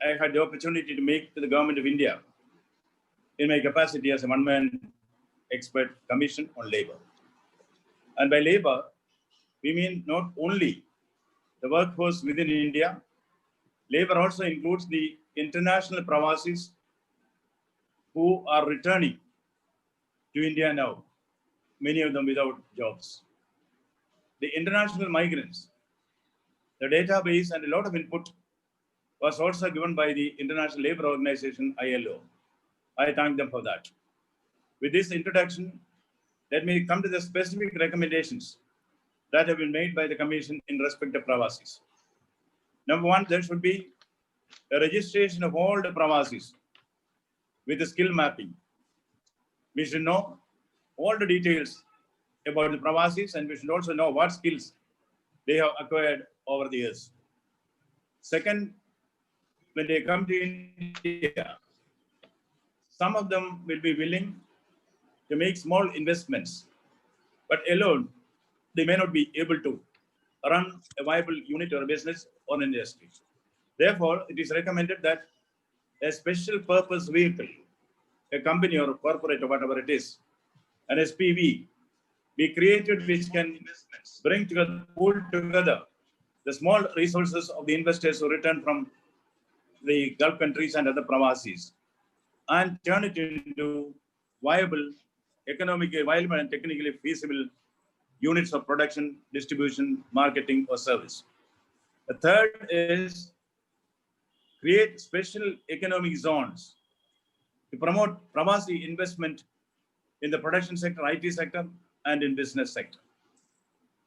I had the opportunity to make to the government of India in my capacity as a one-man expert commission on labor. And by labor, we mean not only the workforce within India, labor also includes the international PRAVASIs who are returning to India now, many of them without jobs. The international migrants, the database and a lot of input was also given by the International Labour Organization, ILO. I thank them for that. With this introduction, let me come to the specific recommendations that have been made by the Commission in respect of PRAVASIs. Number one, there should be a registration of all the PRAVASIs with the skill mapping. We should know all the details about the PRAVASIs, and we should also know what skills they have acquired over the years. Second, when they come to India, some of them will be willing to make small investments, but alone, they may not be able to run a viable unit or a business or an industry. Therefore, it is recommended that a special purpose vehicle, a company or a corporate or whatever it is, an SPV, be created which can bring together, pull together the small resources of the investors who return from the Gulf countries and other PRAVASIs and turn it into viable, economically viable and technically feasible units of production, distribution, marketing, or service. The third is create special economic zones to promote PRAVASI investment in the production sector, IT sector, and in business sector.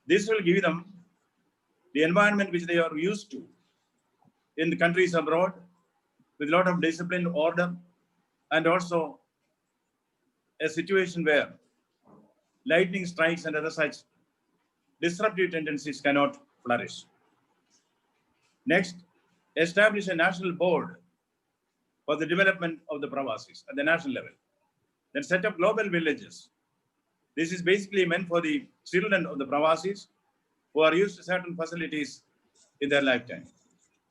This will give them the environment which they are used to in the countries abroad with a lot of discipline, order, and also a situation where lightning strikes and other such disruptive tendencies cannot flourish. Next, establish a national board for the development of the PRAVASIs at the national level. Then set up global villages. This is basically meant for the children of the PRAVASIs who are used to certain facilities in their lifetime.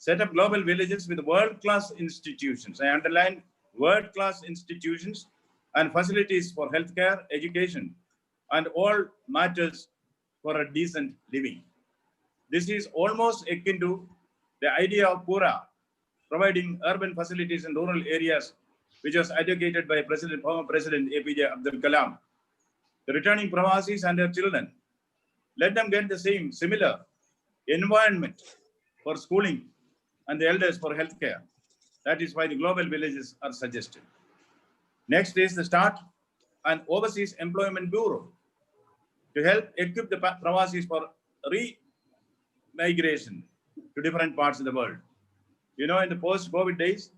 Set up global villages with world-class institutions. I underline world-class institutions and facilities for healthcare, education, and all matters for a decent living. This is almost akin to the idea of Pura, providing urban facilities in rural areas, which was advocated by former President APJ Abdul Kalam. The returning PRAVASIs and their children, let them get the same similar environment for schooling and the elders for healthcare. That is why the global villages are suggested. Next is the start an overseas employment bureau to help equip the PRAVASIs for re-migration to different parts of the world. You know, in the post-COVID days,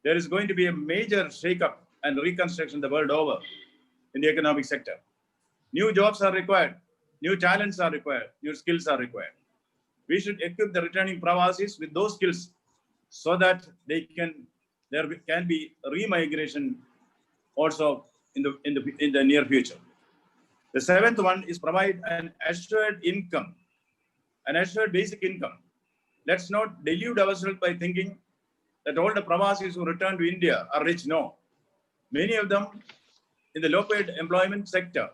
there is going to be a major shake-up and reconstruction the world over in the economic sector. New jobs are required, new talents are required, new skills are required. We should equip the returning PRAVASIs with those skills so that there can be re-migration also in the near future. The seventh one is provide an assured income, an assured basic income. Let's not delude ourselves by thinking that all the PRAVASIs who return to India are rich. No. Many of them in the low-paid employment sector,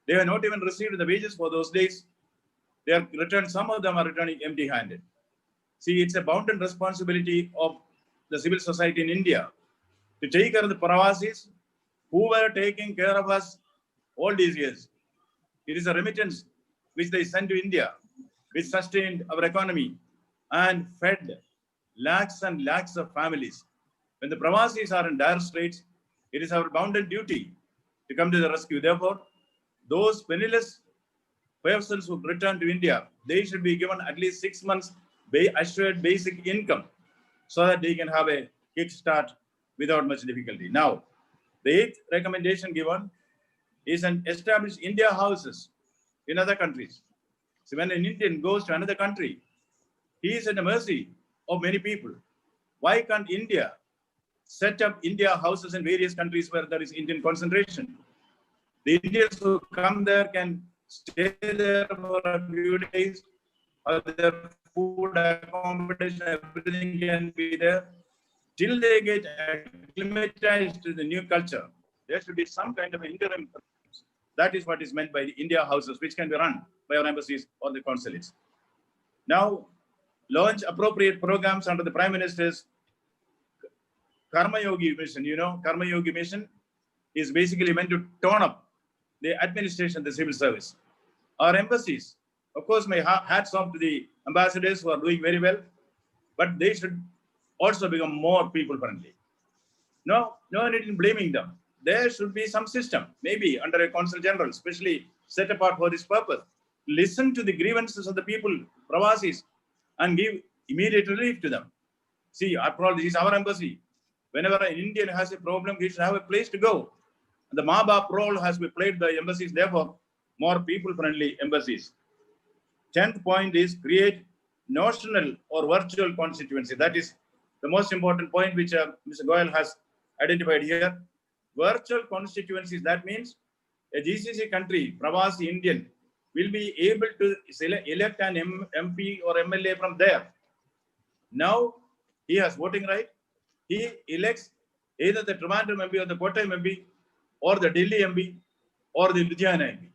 they have not even received the wages for those days. They are returned, some of them are returning empty-handed. See, it's a bounden responsibility of the civil society in India to take care of the PRAVASIs who were taking care of us all these years. It is a remittance which they sent to India, which sustained our economy and fed lakhs and lakhs of families. When the PRAVASIs are in dire straits, it is our bounden duty to come to the rescue. Therefore, those penniless persons who return to India, they should be given at least 6 months assured basic income so that they can have a kickstart without much difficulty. Now, the eighth recommendation given is an establish India houses in other countries. So when an Indian goes to another country, he is at the mercy of many people. Why can't India set up India houses in various countries where there is Indian concentration? The Indians who come there can stay there for a few days, or their food, accommodation, everything can be there. till they get acclimatized to the new culture, there should be some kind of interim. That is what is meant by the India houses, which can be run by our embassies or the consulates. Now, launch appropriate programs under the Prime Minister's Karma Yogi mission. You know, Karma Yogi mission is basically meant to tone up the administration, the civil service. Our embassies, of course, my hats off to the ambassadors who are doing very well, but they should also become more people friendly. No need in blaming them. There should be some system, maybe under a consul general, especially set apart for this purpose. Listen to the grievances of the people, Pravasis, and give immediate relief to them. See, after all, this is our embassy. Whenever an Indian has a problem, he should have a place to go. The Ma-Bap role has been played by embassies, therefore, more people-friendly embassies. 10th point is create notional or virtual constituency. That is the most important point which Mr. Goel has identified here. Virtual constituencies, that means a GCC country, Pravasi Indian, will be able to elect an MP or MLA from there. Now, he has voting right. He elects either the Trivandrum MP or the Kottayam MP or the Delhi MP or the Ludhiana MP.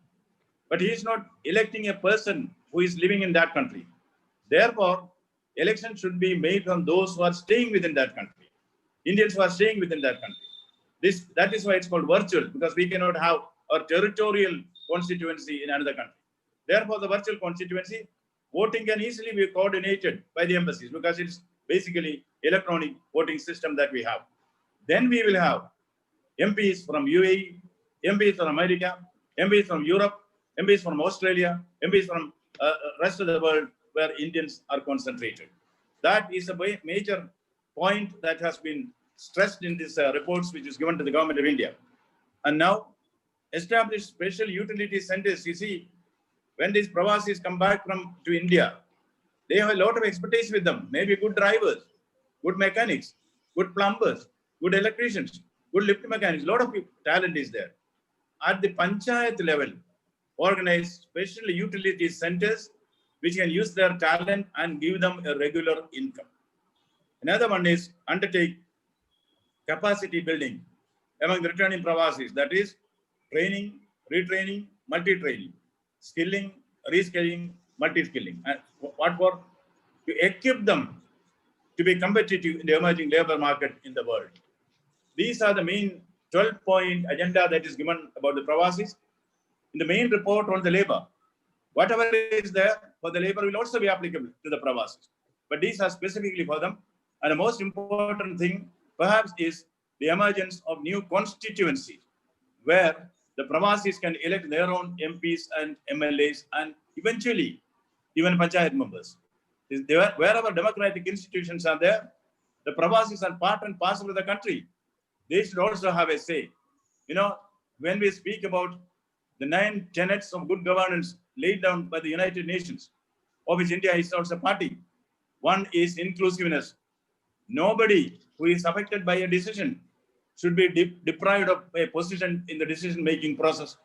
But he is not electing a person who is living in that country. Therefore, elections should be made from those who are staying within that country. Indians who are staying within that country. That is why it's called virtual, because we cannot have a territorial constituency in another country. Therefore, the virtual constituency, voting can easily be coordinated by the embassies because it's basically electronic voting system that we have. Then we will have MPs from UAE, MPs from America, MPs from Europe, MPs from Australia, MPs from rest of the world where Indians are concentrated. That is a major point that has been stressed in these reports which is given to the government of India. And now, establish special utility centers. You see, when these Pravasis come back to India, they have a lot of expertise with them. Maybe good drivers, good mechanics, good plumbers, good electricians, good lift mechanics. A lot of talent is there. At the panchayat level, organize special utility centers which can use their talent and give them a regular income. Another one is undertake capacity building among the returning Pravasis. That is training, retraining, multi-training, skilling, reskilling, multi-skilling. And what for? To equip them to be competitive in the emerging labor market in the world. These are the main 12-point agenda that is given about the Pravasis. In the main report on the labor, whatever is there for the labor will also be applicable to the Pravasis. But these are specifically for them. And the most important thing, perhaps, is the emergence of new constituencies where the Pravasis can elect their own MPs and MLAs and eventually even panchayat members. Wherever democratic institutions are there, the Pravasis are part and parcel of the country. They should also have a say. You know, when we speak about the 9 tenets of good governance laid down by the United Nations, of which India is also party, one is inclusiveness. Nobody who is affected by a decision should be deprived of a position in the decision-making process.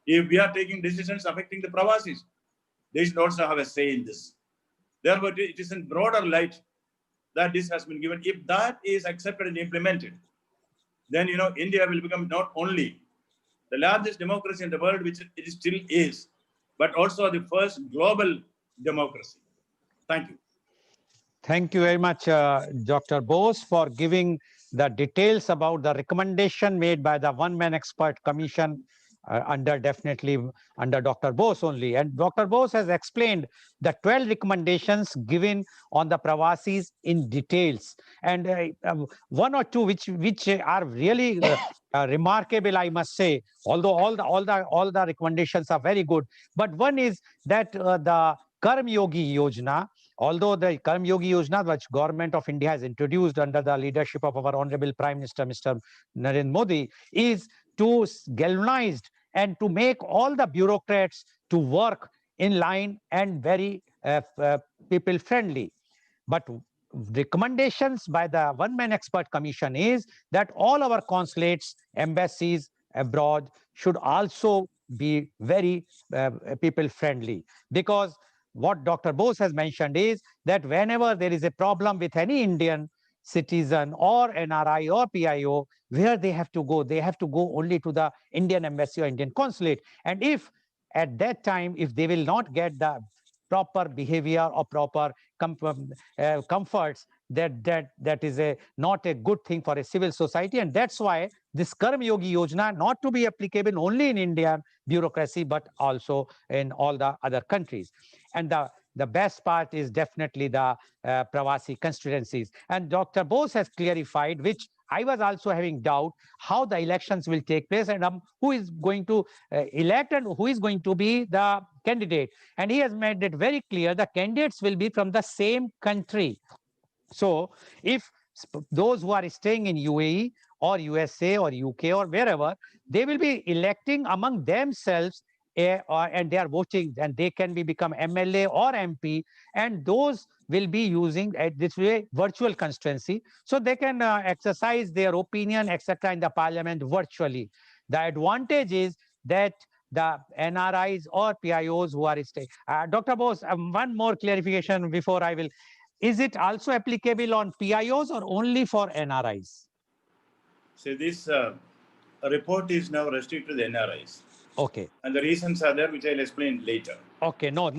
If we are taking decisions affecting the Pravasis, they should also have a say in this. Therefore, it is in broader light that this has been given. If that is accepted and implemented, then, you know, India will become not only the largest democracy in the world, which it still is, but also the first global democracy. Thank you. Thank you very much, Dr. Bose, for giving the details about the recommendation made by the one-man expert commission definitely under Dr. Bose only. And Dr. Bose has explained the 12 recommendations given on the Pravasis in details. And one or two which are really remarkable, I must say, although all the recommendations are very good. But one is that the Karma Yogi Yojana, although the Karma Yogi Yojana, which government of India has introduced under the leadership of our Honorable Prime Minister, Mr. Narendra Modi, is to galvanize and to make all the bureaucrats to work in line and very people friendly. But recommendations by the one-man expert commission is that all our consulates, embassies abroad should also be very people friendly, because what Dr. Bose has mentioned is that whenever there is a problem with any Indian, citizen or NRI or PIO, where they have to go? They have to go only to the Indian embassy or Indian consulate. And if at that time, if they will not get the proper behavior or proper comforts, that is not a good thing for a civil society. And that's why this Karma Yogi Yojana not to be applicable only in Indian bureaucracy, but also in all the other countries. And the best part is definitely the Pravasi constituencies. And Dr. Bose has clarified, which I was also having doubt, how the elections will take place and who is going to elect and who is going to be the candidate. And he has made it very clear the candidates will be from the same country. So if those who are staying in UAE or USA or UK or wherever, they will be electing among themselves and they are voting, and they can become MLA or MP, and those will be using this way virtual constituency, so they can exercise their opinion, etc., in the parliament virtually. The advantage is that the NRIs or PIOs who are staying. Dr. Bose, one more clarification before I will. Is it also applicable on PIOs or only for NRIs? So this report is now restricted to the NRIs. Okay. And the reasons are there, which I'll explain later. Okay, no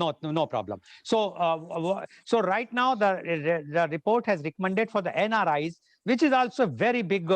problem. So, so right now the report has recommended for the NRIs, which is also very big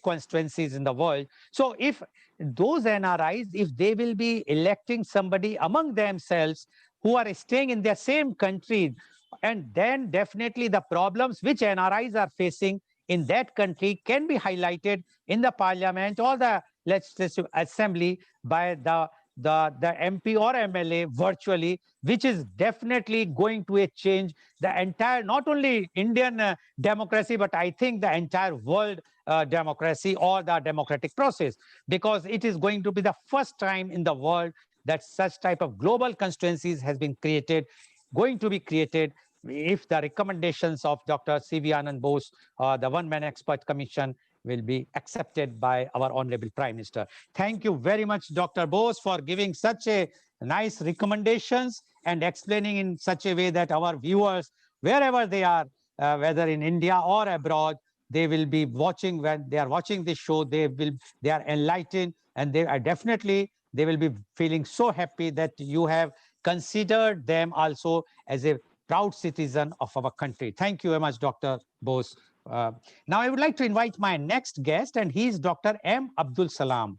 constituencies in the world. So if those NRIs, if they will be electing somebody among themselves who are staying in their same country, and then definitely the problems which NRIs are facing in that country can be highlighted in the parliament or the legislative assembly by the MP or MLA virtually, which is definitely going to change the entire, not only Indian democracy, but I think the entire world democracy or the democratic process, because it is going to be the first time in the world that such type of global constituencies has been created, going to be created, if the recommendations of Dr. C.V. Anand Bose, the one-man expert commission, will be accepted by our Honorable Prime Minister. Thank you very much, Dr. Bose, for giving such a nice recommendations and explaining in such a way that our viewers, wherever they are, whether in India or abroad, they will be watching. When they are watching this show, they are enlightened, and they are definitely, they will be feeling so happy that you have considered them also as a proud citizen of our country. Thank you very much, Dr. Bose. Now I would like to invite my next guest, and he is Dr. M. Abdul Salam.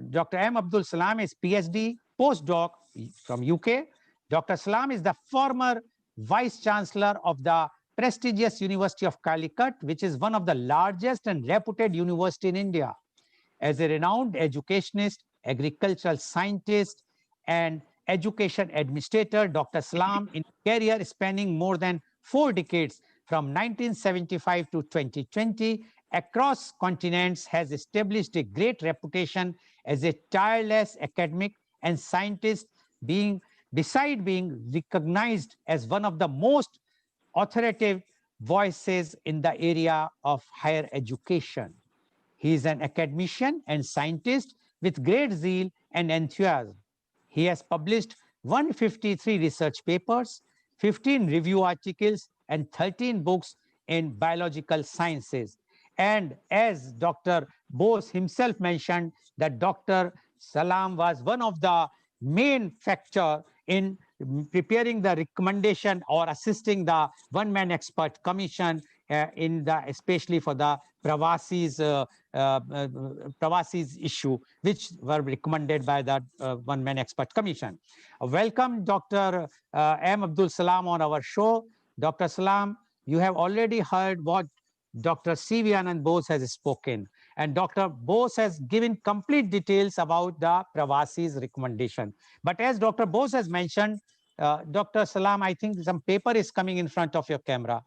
Dr. M. Abdul Salam is PhD postdoc from UK. Dr. Salam is the former Vice Chancellor of the prestigious University of Calicut, which is one of the largest and reputed university in India. As a renowned educationist, agricultural scientist, and education administrator, Dr. Salam, in career spanning more than 4 decades, from 1975 to 2020, across continents, has established a great reputation as a tireless academic and scientist, beside being recognized as one of the most authoritative voices in the area of higher education. He is an academician and scientist with great zeal and enthusiasm. He has published 153 research papers, 15 review articles, and 13 books in biological sciences. And as Dr. Bose himself mentioned, that Dr. Salam was one of the main factor in preparing the recommendation or assisting the one-man expert commission especially for the Pravasis issue, which were recommended by that one-man expert commission. Welcome, Dr. M. Abdul Salam, on our show. Dr. Salam, you have already heard what Dr. C.V. Anand Bose has spoken, and Dr. Bose has given complete details about the Pravasis recommendation. But as Dr. Bose has mentioned, Dr. Salam, I think some paper is coming in front of your camera.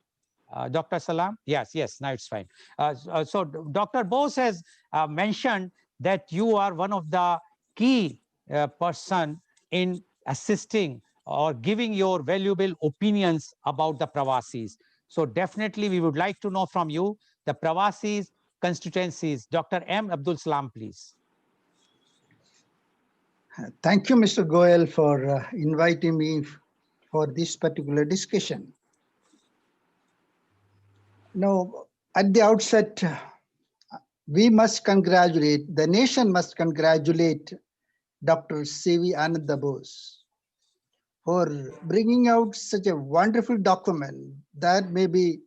Dr. Salam? Yes, now it's fine. So Dr. Bose has mentioned that you are one of the key person in assisting or giving your valuable opinions about the Pravasis. So definitely we would like to know from you the Pravasis constituencies. Dr. M. Abdul Salam, please. Thank you, Mr. Goel, for inviting me for this particular discussion. Now, at the outset, we must congratulate, the nation must congratulate Dr. C.V. Ananda Bose for bringing out such a wonderful document that may be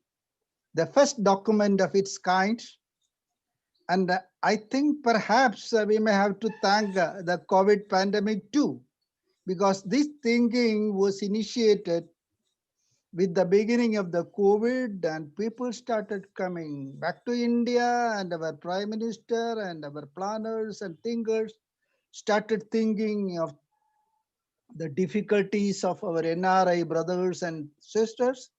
the first document of its kind. And I think perhaps we may have to thank the COVID pandemic too, because this thinking was initiated with the beginning of the COVID, and people started coming back to India, and our Prime Minister and our planners and thinkers started thinking of the difficulties of our NRI brothers and sisters.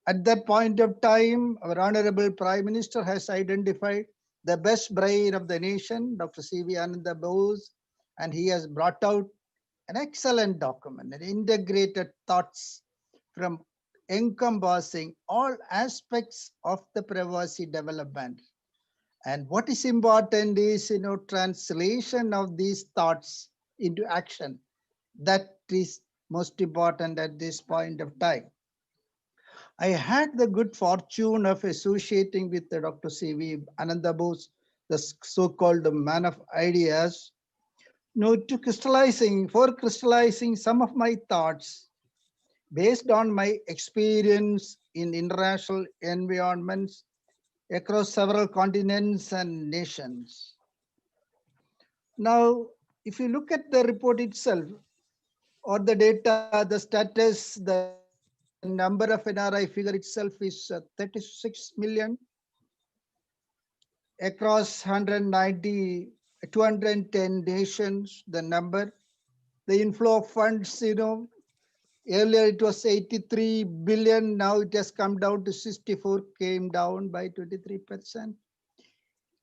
At that point of time, our Honorable Prime Minister has identified the best brain of the nation, Dr. C.V. Ananda Bose, and he has brought out an excellent document, an integrated thoughts from encompassing all aspects of the PRAVASI development. And what is important is, translation of these thoughts into action. That is most important at this point of time. I had the good fortune of associating with Dr. C.V. Ananda Bose, the so-called man of ideas, for crystallizing some of my thoughts based on my experience in international environments across several continents and nations. Now, if you look at the report itself, or the data, the status, the number of NRI figure itself is 36 million across 210 nations, the number. The inflow of funds, earlier it was 83 billion, now it has come down to 64, came down by 23%.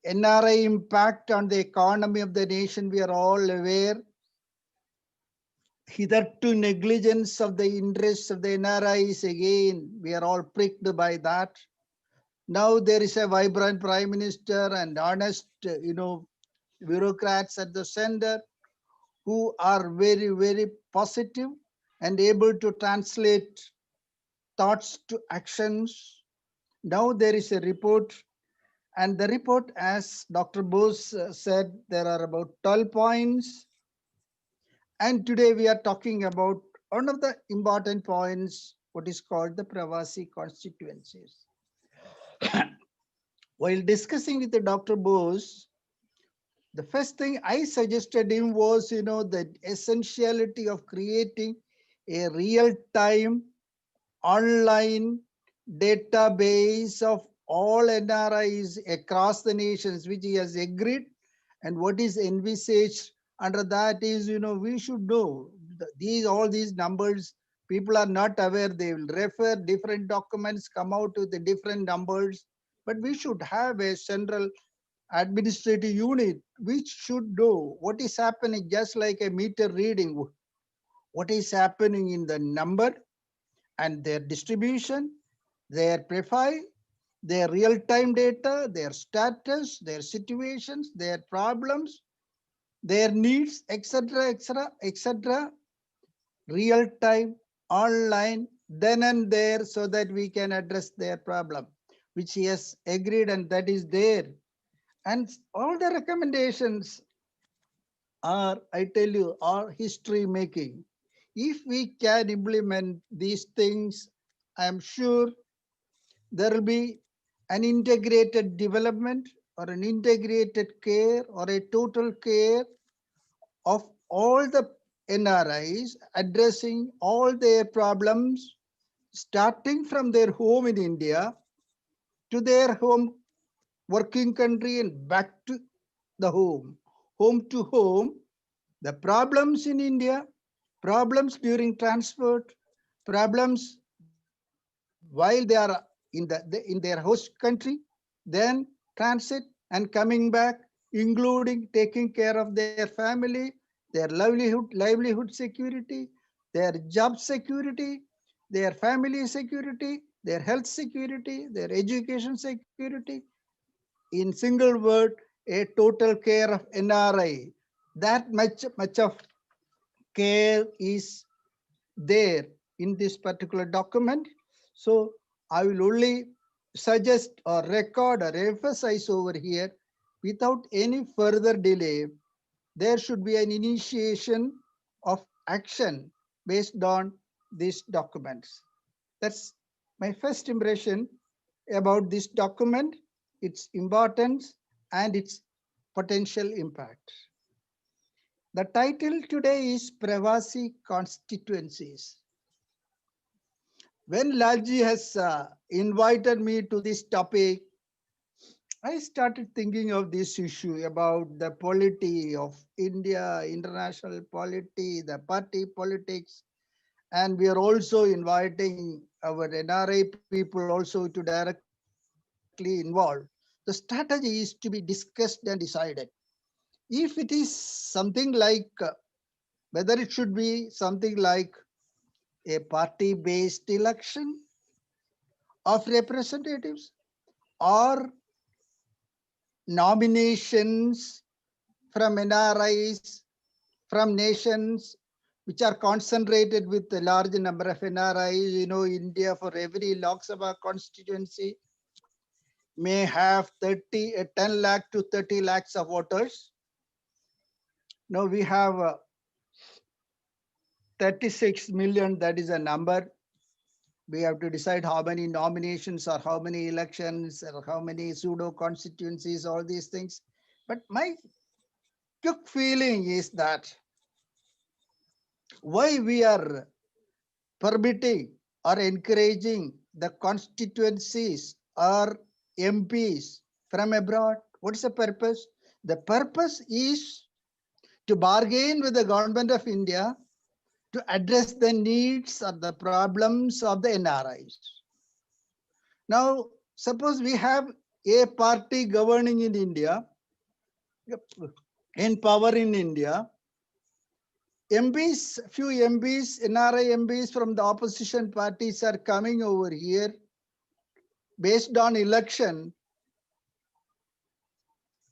NRI impact on the economy of the nation, we are all aware. Hitherto negligence of the interests of the NRIs, again, we are all pricked by that. Now there is a vibrant Prime Minister and honest, bureaucrats at the center who are very, very positive and able to translate thoughts to actions. Now there is a report, and the report, as Dr. Bose said, there are about 12 points. And today we are talking about one of the important points, what is called the PRAVASI constituencies. While discussing with the Dr. Bose, the first thing I suggested him was, the essentiality of creating a real-time online database of all NRIs across the nations, which he has agreed. And what is envisaged under that is, we should know all these numbers. People are not aware. They will refer different documents, come out with the different numbers. But we should have a central administrative unit which should know what is happening, just like a meter reading, what is happening in the number and their distribution, their profile, their real-time data, their status, their situations, their problems, their needs, etc., etc., etc. Real-time, online, then and there, so that we can address their problem, which he has agreed, and that is there. And all the recommendations are, I tell you, are history making. If we can implement these things, I am sure there will be an integrated development or an integrated care or a total care of all the NRIs, addressing all their problems, starting from their home in India to their home working country and back to the home to home, the problems in India, problems during transport, problems while they are in their host country, then transit and coming back, including taking care of their family, their livelihood security, their job security, their family security, their health security, their education security. In single word, a total care of NRI. That much of care is there in this particular document. So I will only suggest or record or emphasize over here, without any further delay, there should be an initiation of action based on these documents. That's my first impression about this document, its importance and its potential impact. The title today is PRAVASI Constituencies. When Lalji has invited me to this topic, I started thinking of this issue about the polity of India, international polity, the party politics, and we are also inviting our NRI people also to directly involve. The strategy is to be discussed and decided. If it is something like, whether it should be something like a party-based election of representatives or nominations from NRIs, from nations which are concentrated with a large number of NRIs. You know, India, for every Lok Sabha constituency, may have 10 lakh to 30 lakhs of voters. Now we have 36 million, that is a number. We have to decide how many nominations or how many elections or how many pseudo constituencies, all these things. But my quick feeling is that why we are permitting or encouraging the constituencies or MPs from abroad. What is the purpose? The purpose is to bargain with the government of India to address the needs or the problems of the NRIs. Now, suppose we have a party governing in India, in power in India, MPs, few MPs, NRI MPs from the opposition parties are coming over here based on election.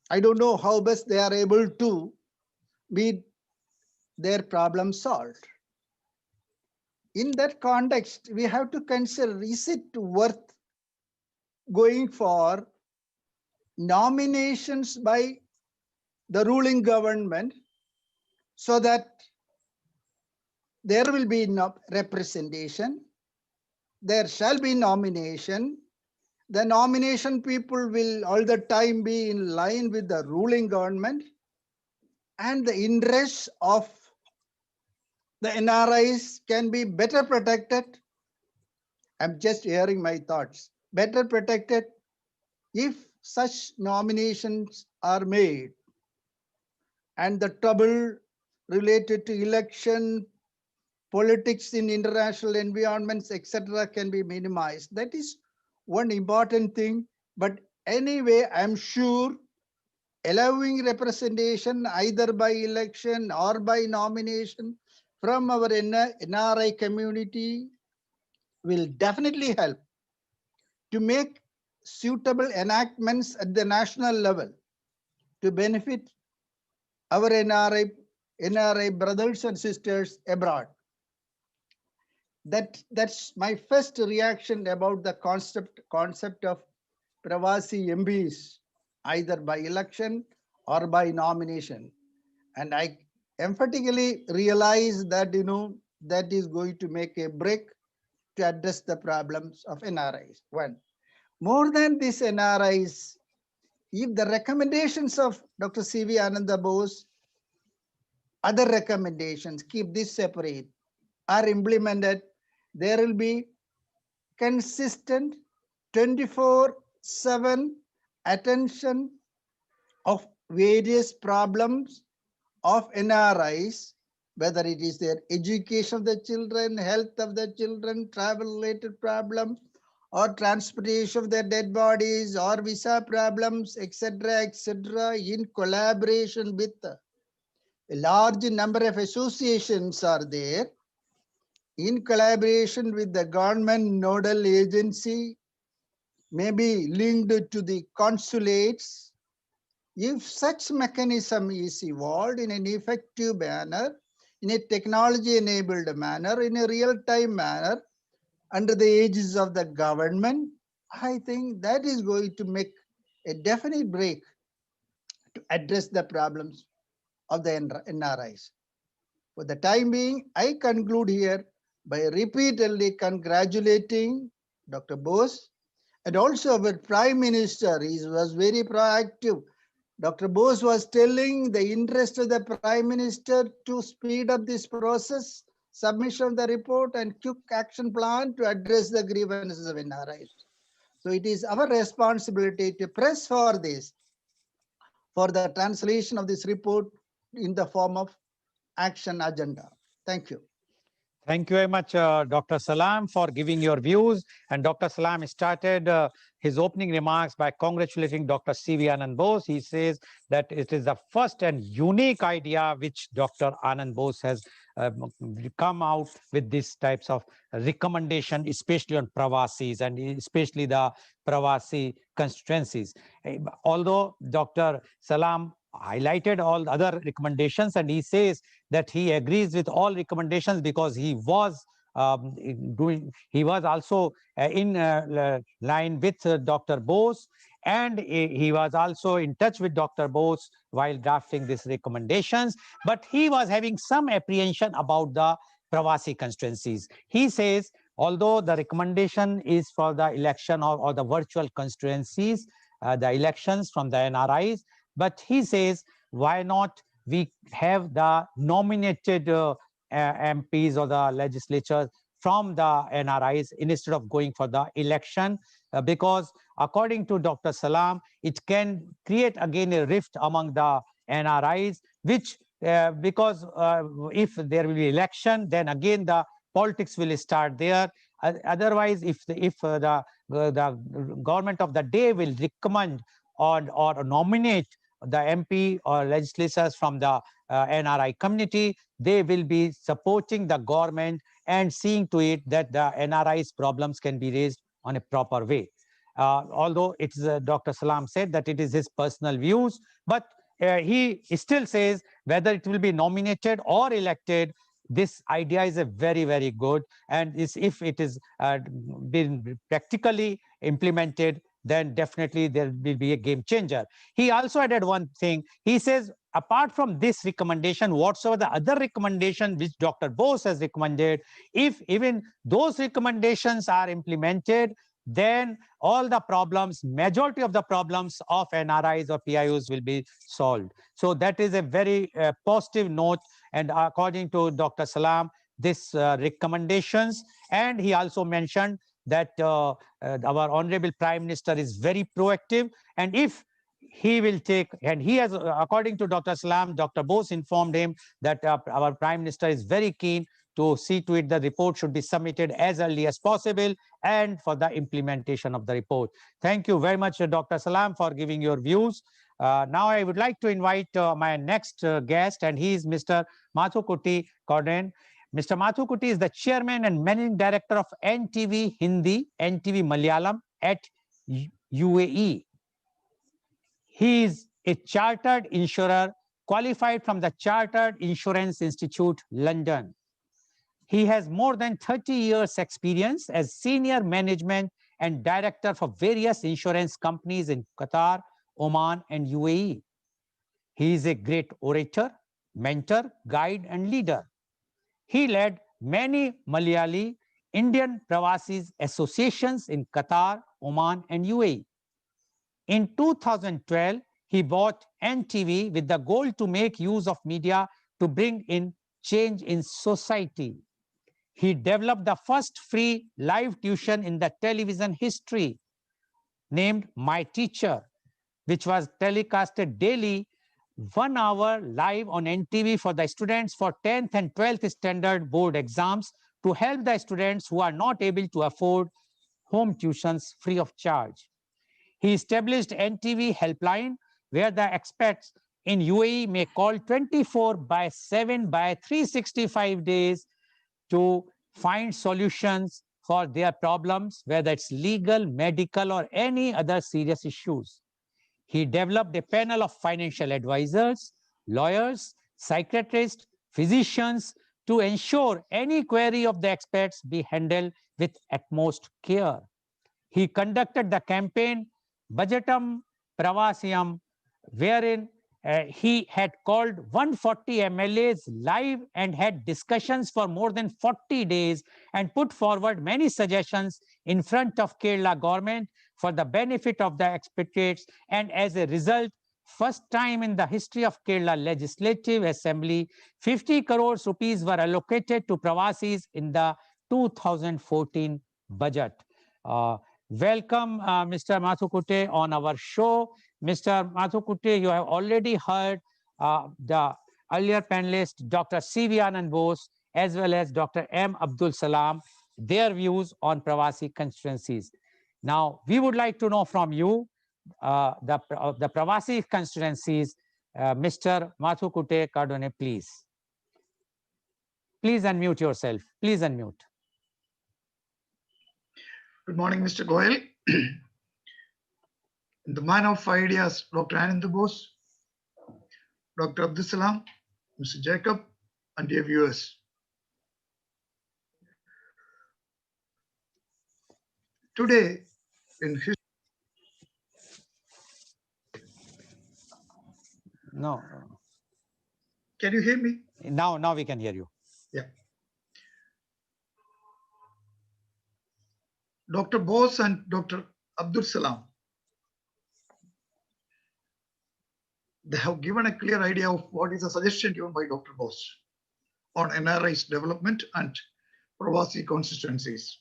I don't know how best they are able to be their problem solved. In that context, we have to consider, is it worth going for nominations by the ruling government so that there will be no representation, there shall be nomination, the nomination people will all the time be in line with the ruling government, and the interests of the NRIs can be better protected. I'm just hearing my thoughts. Better protected if such nominations are made, and the trouble related to election, politics in international environments, etc., can be minimized. That is one important thing. But anyway, I'm sure allowing representation either by election or by nomination from our NRI community will definitely help to make suitable enactments at the national level to benefit our NRI brothers and sisters abroad. That's my first reaction about the concept of Pravasi MPs, either by election or by nomination. And I emphatically realize that, that is going to make a break to address the problems of NRIs. One, more than this NRIs, if the recommendations of Dr. C.V. Ananda Bose, other recommendations, keep this separate, are implemented, there will be consistent 24/7 attention of various problems of NRIs, whether it is their education of the children, health of the children, travel-related problem, or transportation of their dead bodies, or visa problems, etc., etc., in collaboration with a large number of associations are there, in collaboration with the government nodal agency, may be linked to the consulates. If such mechanism is evolved in an effective manner, in a technology-enabled manner, in a real-time manner, under the aegis of the government, I think that is going to make a definite break to address the problems of the NRIs. For the time being, I conclude here by repeatedly congratulating Dr. Bose and also our Prime Minister. He was very proactive. Dr. Bose was telling the interest of the Prime Minister to speed up this process, submission of the report and quick action plan to address the grievances of NRIs. So it is our responsibility to press for this, for the translation of this report in the form of action agenda. Thank you. Thank you very much, Dr. Salam, for giving your views. And Dr. Salam started his opening remarks by congratulating Dr. C.V. Anand Bose. He says that it is the first and unique idea which Dr. Anand Bose has come out with these types of recommendation, especially on Pravasis and especially the Pravasi constituencies. Although Dr. Salam highlighted all the other recommendations, and he says that he agrees with all recommendations because he was also in line with Dr. Bose, and he was also in touch with Dr. Bose while drafting these recommendations, but he was having some apprehension about the Pravasi constituencies. He says, although the recommendation is for the election or the virtual constituencies, the elections from the NRIs, but he says, why not we have the nominated MPs or the legislatures from the NRIs instead of going for the election, because according to Dr. Salam, it can create again a rift among the NRIs, which because if there will be election, then again the politics will start there. Otherwise, if the government of the day will recommend or nominate the MP or legislators from the NRI community, they will be supporting the government and seeing to it that the NRI's problems can be raised on a proper way. Although it's Dr. Salam said that it is his personal views, but he still says whether it will be nominated or elected, this idea is a very, very good, and if it is been practically implemented, then definitely there will be a game changer. He also added one thing. He says, apart from this recommendation, whatsoever the other recommendation which Dr. Bose has recommended, if even those recommendations are implemented, then all the problems, majority of the problems of NRIs or PIOs will be solved. So that is a very positive note. And according to Dr. Salam, this recommendations, and he also mentioned that our Honorable Prime Minister is very proactive, and if he will take, and he has, according to Dr. Salam, Dr. Bose informed him that our Prime Minister is very keen to see to it the report should be submitted as early as possible and for the implementation of the report. Thank you very much, Dr. Salam, for giving your views. Now I would like to invite my next guest, and he is Mr. Mathukutti Corden. Mr. Mathukutti is the chairman and managing director of NTV Hindi, NTV Malayalam at UAE. He is a chartered insurer qualified from the Chartered Insurance Institute, London. He has more than 30 years experience as senior management and director for various insurance companies in Qatar, Oman, and UAE. He is a great orator, mentor, guide, and leader. He led many Malayali Indian Pravasis associations in Qatar, Oman, and UAE. In 2012, he bought NTV with the goal to make use of media to bring in change in society. He developed the first free live tuition in the television history, named My Teacher, which was telecasted daily 1 hour live on NTV for the students for 10th and 12th standard board exams to help the students who are not able to afford home tuitions free of charge. He established NTV helpline where the experts in UAE may call 24/7 by 365 days to find solutions for their problems, whether it's legal, medical, or any other serious issues. He developed a panel of financial advisors, lawyers, psychiatrists, physicians to ensure any query of the experts be handled with utmost care. He conducted the campaign Budgetam Pravasiyam, wherein he had called 140 MLAs live and had discussions for more than 40 days and put forward many suggestions in front of Kerala government for the benefit of the expatriates. And as a result, first time in the history of Kerala Legislative Assembly, 50 crores rupees were allocated to Pravasis in the 2014 budget. Welcome, Mr. Mathukute, on our show. Mr. Mathukute, you have already heard the earlier panelist, Dr. C.V. Anand Bose, as well as Dr. M. Abdul Salam, their views on Pravasi constituencies. Now, we would like to know from you, the Pravasi constituencies, Mr. Mathukute Kardone, please. Please unmute yourself. Please unmute. Good morning, Mr. Goel. The man of ideas, Dr. Anand Bose, Dr. Abdul Salam, Mr. Jacob, and dear viewers. Today, in history. No. Can you hear me? Now we can hear you. Yeah. Dr. Bose and Dr. Abdul Salam, they have given a clear idea of what is a suggestion given by Dr. Bose on NRI's development and Pravasi constituencies.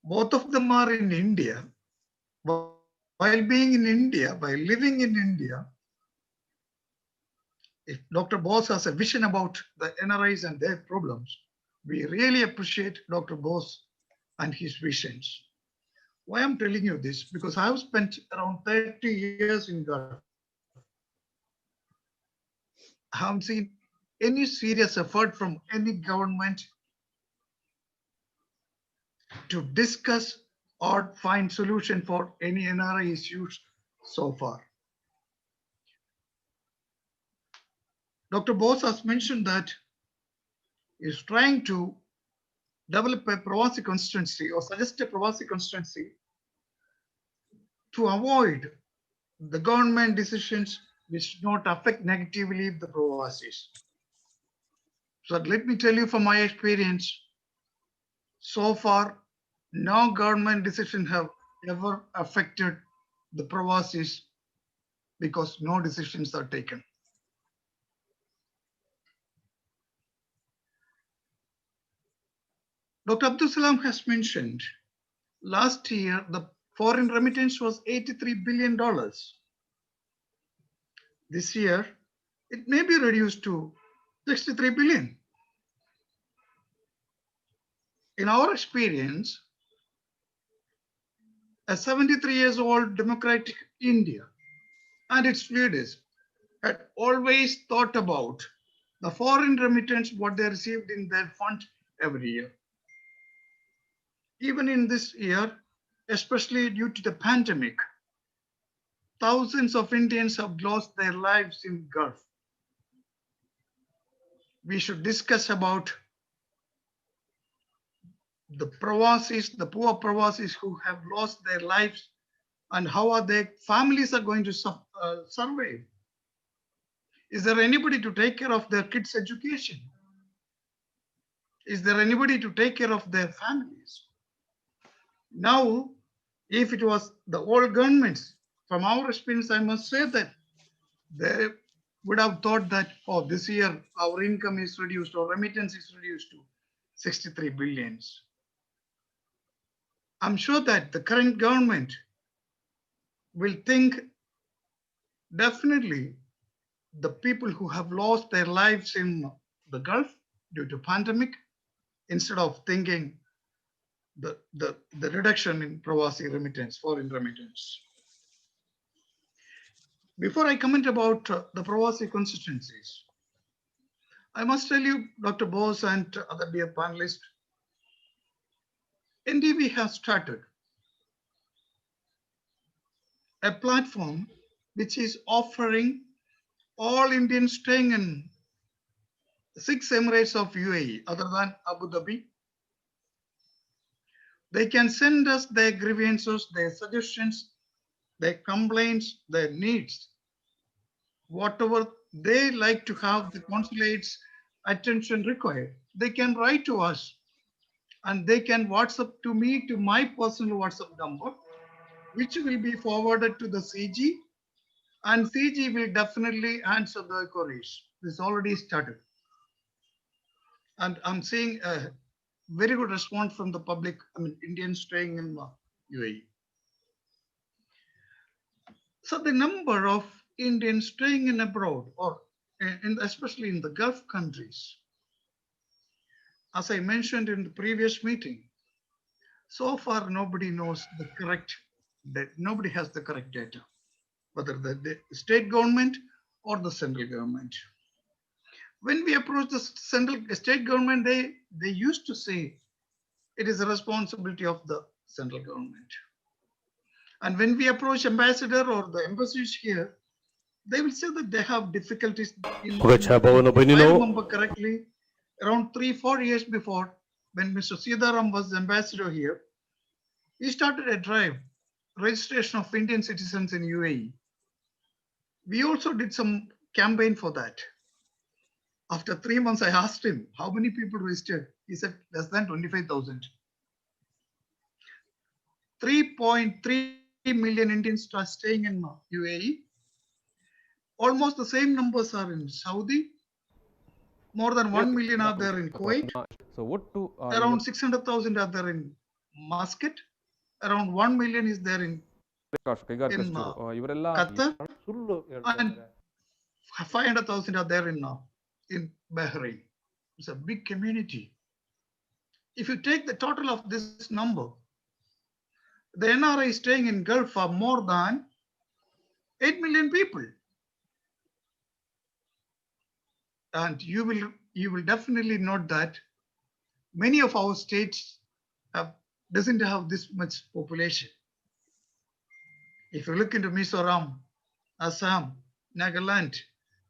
Both of them are in India. While being in India, by living in India, if Dr. Bose has a vision about the NRIs and their problems, we really appreciate Dr. Bose and his visions. Why I'm telling you this? Because I have spent around 30 years in Goel. I haven't seen any serious effort from any government to discuss or find solution for any NRI issues so far. Dr. Bose has mentioned that he's trying to develop a Pravasi constituency or suggest a Pravasi constituency to avoid the government decisions which do not affect negatively the Pravasis. So let me tell you from my experience, so far, no government decision have ever affected the Pravasis because no decisions are taken. Dr. Abdul Salam has mentioned last year the foreign remittance was $83 billion. This year, it may be reduced to 63 billion. In our experience, a 73 years old democratic India and its leaders had always thought about the foreign remittance, what they received in their fund every year. Even in this year, especially due to the pandemic, thousands of Indians have lost their lives in Gulf. We should discuss about the Pravasis, the poor Pravasis who have lost their lives and how are their families are going to survive. Is there anybody to take care of their kids' education? Is there anybody to take care of their families? Now, if it was the old governments, from our experience, I must say that they would have thought that, oh, this year our income is reduced or remittance is reduced to 63 billions. I'm sure that the current government will think definitely the people who have lost their lives in the Gulf due to pandemic, instead of thinking the reduction in Pravasi remittance, foreign remittance. Before I comment about the Pravasi constituencies, I must tell you, Dr. Bose and other dear panelists, NDB has started a platform which is offering all Indians staying in 6 Emirates of UAE, other than Abu Dhabi, They can send us their grievances, their suggestions, their complaints, their needs, whatever they like to have the consulate's attention required. They can write to us and they can WhatsApp to me to my personal WhatsApp number, which will be forwarded to the CG, and CG will definitely answer the queries. This already started. And I'm seeing a very good response from the public, Indians staying in UAE. So the number of Indians staying in abroad, or especially in the Gulf countries, as I mentioned in the previous meeting, so far nobody knows the correct, nobody has the correct data, whether the state government or the central government. When we approach the state government, they used to say it is a responsibility of the central government. And when we approach ambassador or the embassies here, they will say that they have difficulties. If I remember correctly, around 3-4 years before, when Mr. Sitaram was ambassador here, he started a drive, registration of Indian citizens in UAE. We also did some campaign for that. After 3 months, I asked him, how many people registered? He said, less than 25,000. 3.3 million Indians are staying in UAE. Almost the same numbers are in Saudi. More than 1 million are there in Kuwait. So around 600,000 are there in Muscat. Around 1 million is there in Qatar. And 500,000 are there in Bahrain. It's a big community. If you take the total of this number, the NRI staying in Gulf are more than 8 million people. And you will definitely note that many of our states doesn't have this much population. If you look into Mizoram, Assam, Nagaland,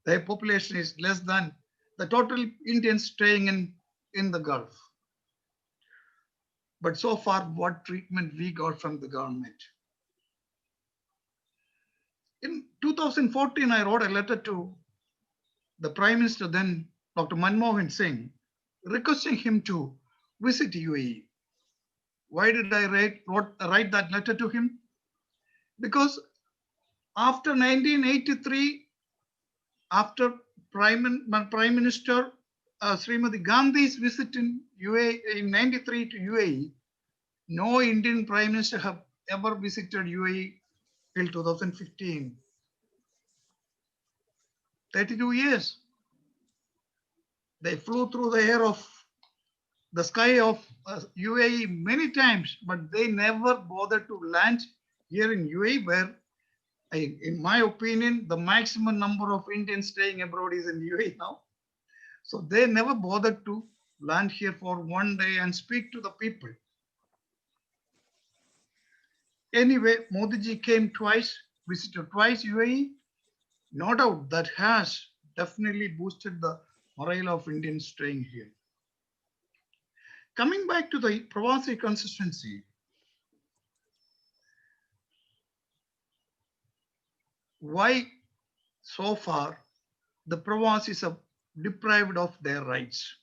their population is less than the total Indians staying in the Gulf. But so far, what treatment we got from the government? In 2014, I wrote a letter to the Prime Minister then, Dr. Manmohan Singh, requesting him to visit UAE. Why did I write that letter to him? Because after 1983, after Prime Minister Srimati Gandhi's visit in UAE in 93 to UAE, no Indian Prime Minister have ever visited UAE till 2015. 32 years. They flew through the sky of UAE many times, but they never bothered to land here in UAE, where, in my opinion, the maximum number of Indians staying abroad is in UAE now. So they never bothered to land here for one day and speak to the people. Anyway, Modi ji came twice, visited twice UAE. No doubt that has definitely boosted the morale of Indians staying here. Coming back to the Pravasi constituency, why so far the Pravasis are deprived of their rights?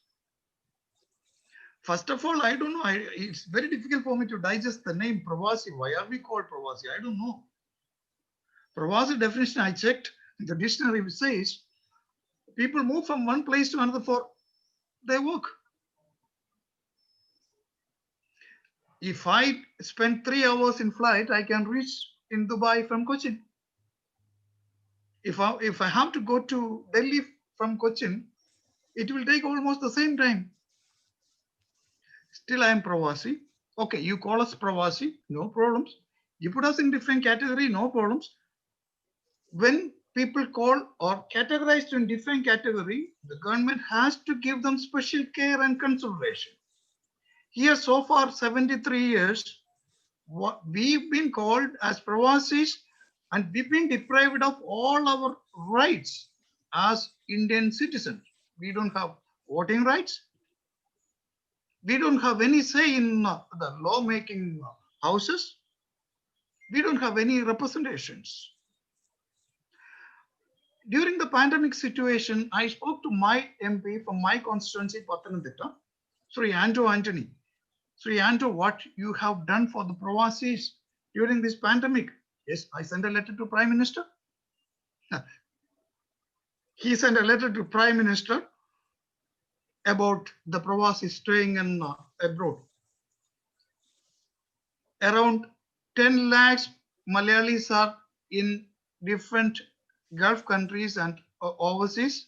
First of all, I don't know. It's very difficult for me to digest the name Pravasi. Why are we called Pravasi? I don't know. Pravasi definition I checked in the dictionary, which says people move from one place to another for their work. If I spend 3 hours in flight, I can reach in Dubai from Cochin. If I have to go to Delhi from Cochin, it will take almost the same time. Still, I am Pravasi. Okay, you call us Pravasi, no problems. You put us in different category, no problems. When people call or categorized in different category, the government has to give them special care and consideration. Here, so far, 73 years, we've been called as Pravasis, and we've been deprived of all our rights as Indian citizens. We don't have voting rights. We don't have any say in the lawmaking houses. We don't have any representations. During the pandemic situation, I spoke to my MP from my constituency, Pathanamthitta, Sri Andrew Anthony. Sri Andrew, what you have done for the Pravasis during this pandemic? Yes, I sent a letter to Prime Minister. He sent a letter to Prime Minister about the Pravasis staying in abroad. Around 10 lakhs Malayalis are in different Gulf countries and overseas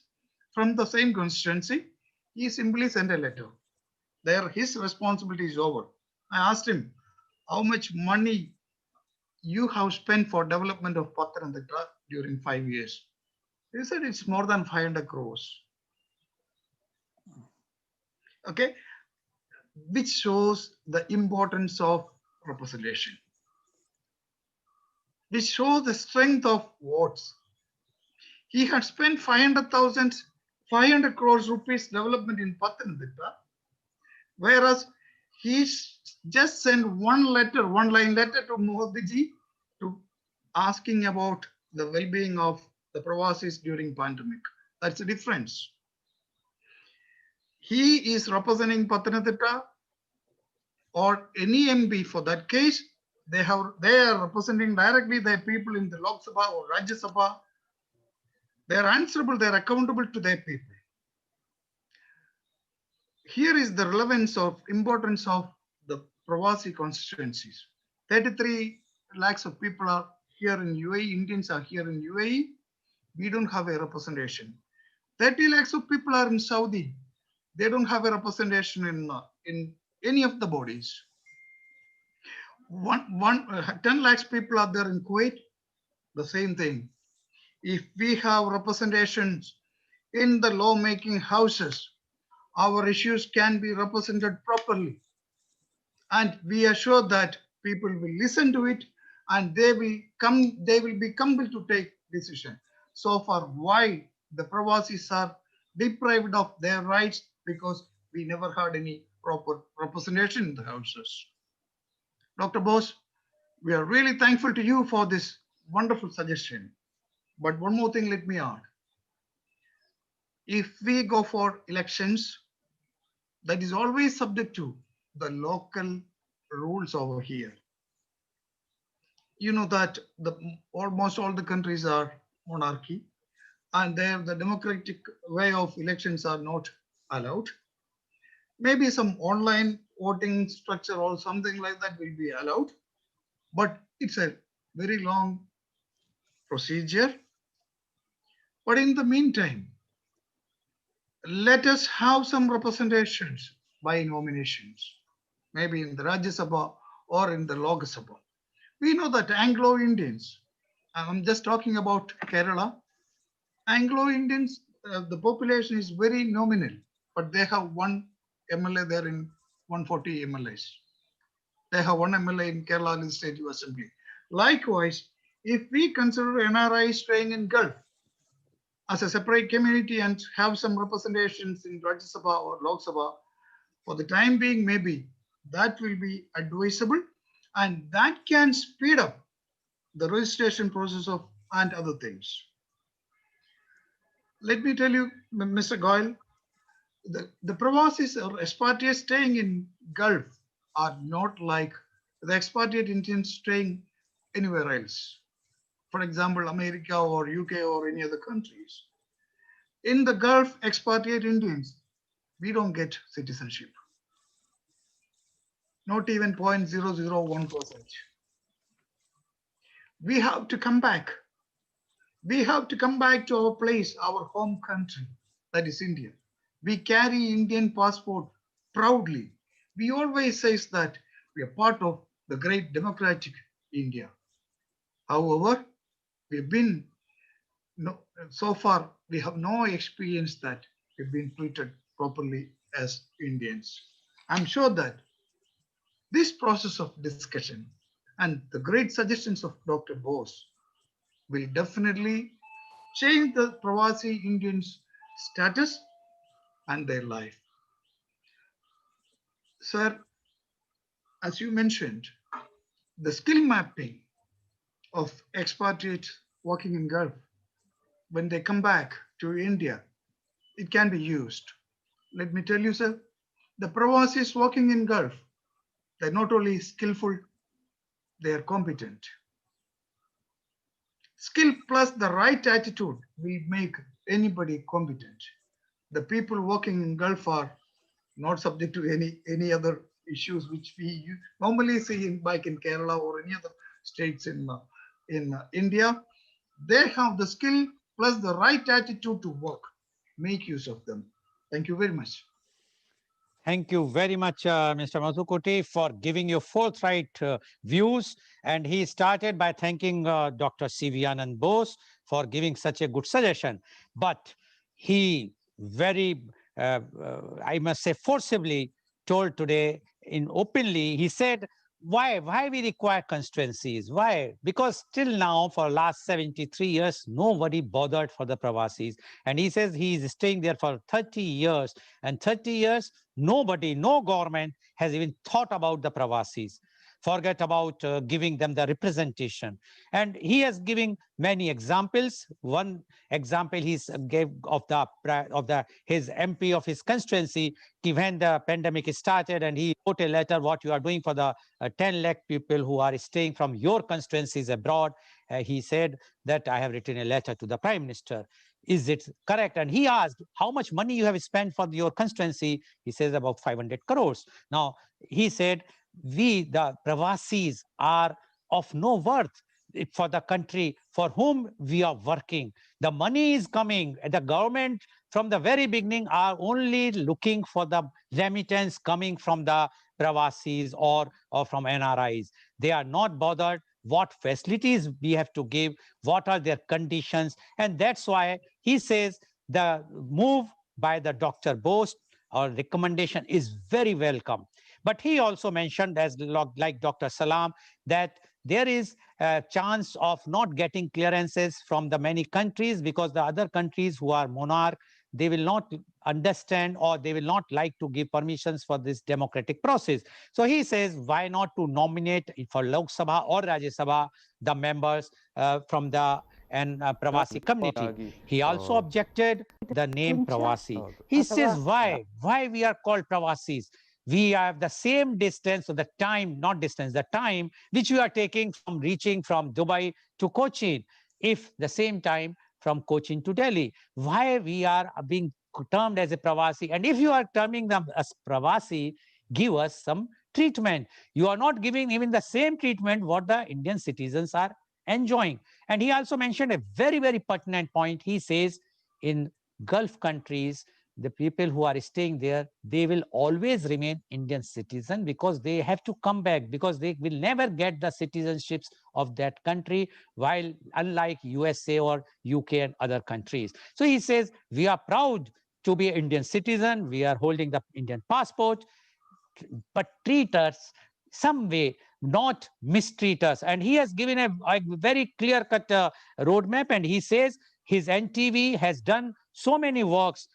from the same constituency. He simply sent a letter. There, his responsibility is over. I asked him how much money you have spent for development of Pathanamthitta during 5 years. He said it's more than 500 crores. Okay, which shows the importance of representation. Which shows the strength of votes. He had spent 500 crores rupees development in Pathanamthitta, whereas he just sent one line letter to Modi to asking about the well-being of the Pravasis during pandemic. That's the difference. He is representing Pathanamthitta or any MP for that case. They are representing directly their people in the Lok Sabha or Rajya Sabha. They are answerable, they are accountable to their people. Here is the relevance of importance of the Pravasi constituencies. 33 lakhs of people are here in UAE, Indians are here in UAE. We don't have a representation. 30 lakhs of people are in Saudi. They don't have a representation in any of the bodies. 10 lakhs people are there in Kuwait, the same thing. If we have representations in the lawmaking houses, our issues can be represented properly. And we are sure that people will listen to it and they will be compelled to take decision. So far, why the Pravasis are deprived of their rights? Because we never had any proper representation in the houses. Dr. Bose, we are really thankful to you for this wonderful suggestion. But one more thing, let me add. If we go for elections, that is always subject to the local rules over here. You know that almost all the countries are monarchy, and there the democratic way of elections are not allowed. Maybe some online voting structure or something like that will be allowed, but it's a very long procedure. But in the meantime, let us have some representations by nominations, maybe in the Rajya Sabha or in the Lok Sabha. We know that Anglo-Indians, I'm just talking about Kerala, Anglo-Indians, the population is very nominal, but they have one MLA there in 140 MLAs. They have one MLA in Kerala Legislative Assembly. Likewise, if we consider NRIs staying in Gulf as a separate community and have some representations in Rajya Sabha or Lok Sabha, for the time being, maybe that will be advisable and that can speed up the registration process of and other things. Let me tell you, Mr. Goel, the Pravasis or expatriates staying in Gulf are not like the expatriate Indians staying anywhere else. For example, America or UK or any other countries. In the Gulf, expatriate Indians, we don't get citizenship. Not even 0.001%. We have to come back. We have to come back to our place, our home country, that is India. We carry Indian passport proudly. We always say that we are part of the great democratic India. However, so far, we have no experience that we've been treated properly as Indians. I'm sure that this process of discussion and the great suggestions of Dr. Bose will definitely change the Pravasi Indians' status and their life. Sir, as you mentioned, the skill mapping of expatriates working in Gulf, when they come back to India, it can be used. Let me tell you, sir, the Pravasis working in Gulf, they're not only skillful, they are competent. Skill plus the right attitude will make anybody competent. The people working in Gulf are not subject to any other issues which we normally see back in Kerala or any other states in India. They have the skill plus the right attitude to work. Make use of them. Thank you very much. Thank you very much, Mr. Madhukuti, for giving your forthright views. And he started by thanking Dr. C.V. Anand Bose for giving such a good suggestion. But he very, I must say, forcibly told today in openly, he said, why we require constituencies? Why? Because till now, for last 73 years, nobody bothered for the Pravasis. And he says he is staying there for 30 years. And 30 years, nobody, no government has even thought about the Pravasis. Forget about giving them the representation. And he has given many examples. One example he gave of his MP of his constituency, when the pandemic started, and he wrote a letter, what you are doing for the 10 lakh people who are staying from your constituencies abroad. He said that I have written a letter to the Prime Minister. Is it correct? And he asked, how much money you have spent for your constituency? He says about 500 crores. Now, he said, we, the Pravasis, are of no worth for the country for whom we are working. The money is coming. The government from the very beginning are only looking for the remittance coming from the Pravasis or from NRIs. They are not bothered what facilities we have to give, what are their conditions. And that's why he says the move by the Dr. Bose or recommendation is very welcome. But he also mentioned, as like Dr. Salam, that there is a chance of not getting clearances from the many countries because the other countries who are monarch, they will not understand or they will not like to give permissions for this democratic process. So he says, why not to nominate for Lok Sabha or Rajya Sabha the members from the Pravasi community. He also objected the name Pravasi. He says, why we are called Pravasis? We have the same distance, or the time, not distance, the time which we are taking from reaching from Dubai to Cochin, if the same time from Cochin to Delhi. Why we are being termed as a Pravasi? And if you are terming them as Pravasi, give us some treatment. You are not giving even the same treatment what the Indian citizens are enjoying. And he also mentioned a very, very pertinent point. He says in Gulf countries, the people who are staying there, they will always remain Indian citizen because they have to come back, because they will never get the citizenships of that country, while unlike USA or UK and other countries. So he says, we are proud to be Indian citizen. We are holding the Indian passport, but treat us some way, not mistreat us. And he has given a very clear-cut roadmap, and he says his NTV has done so many works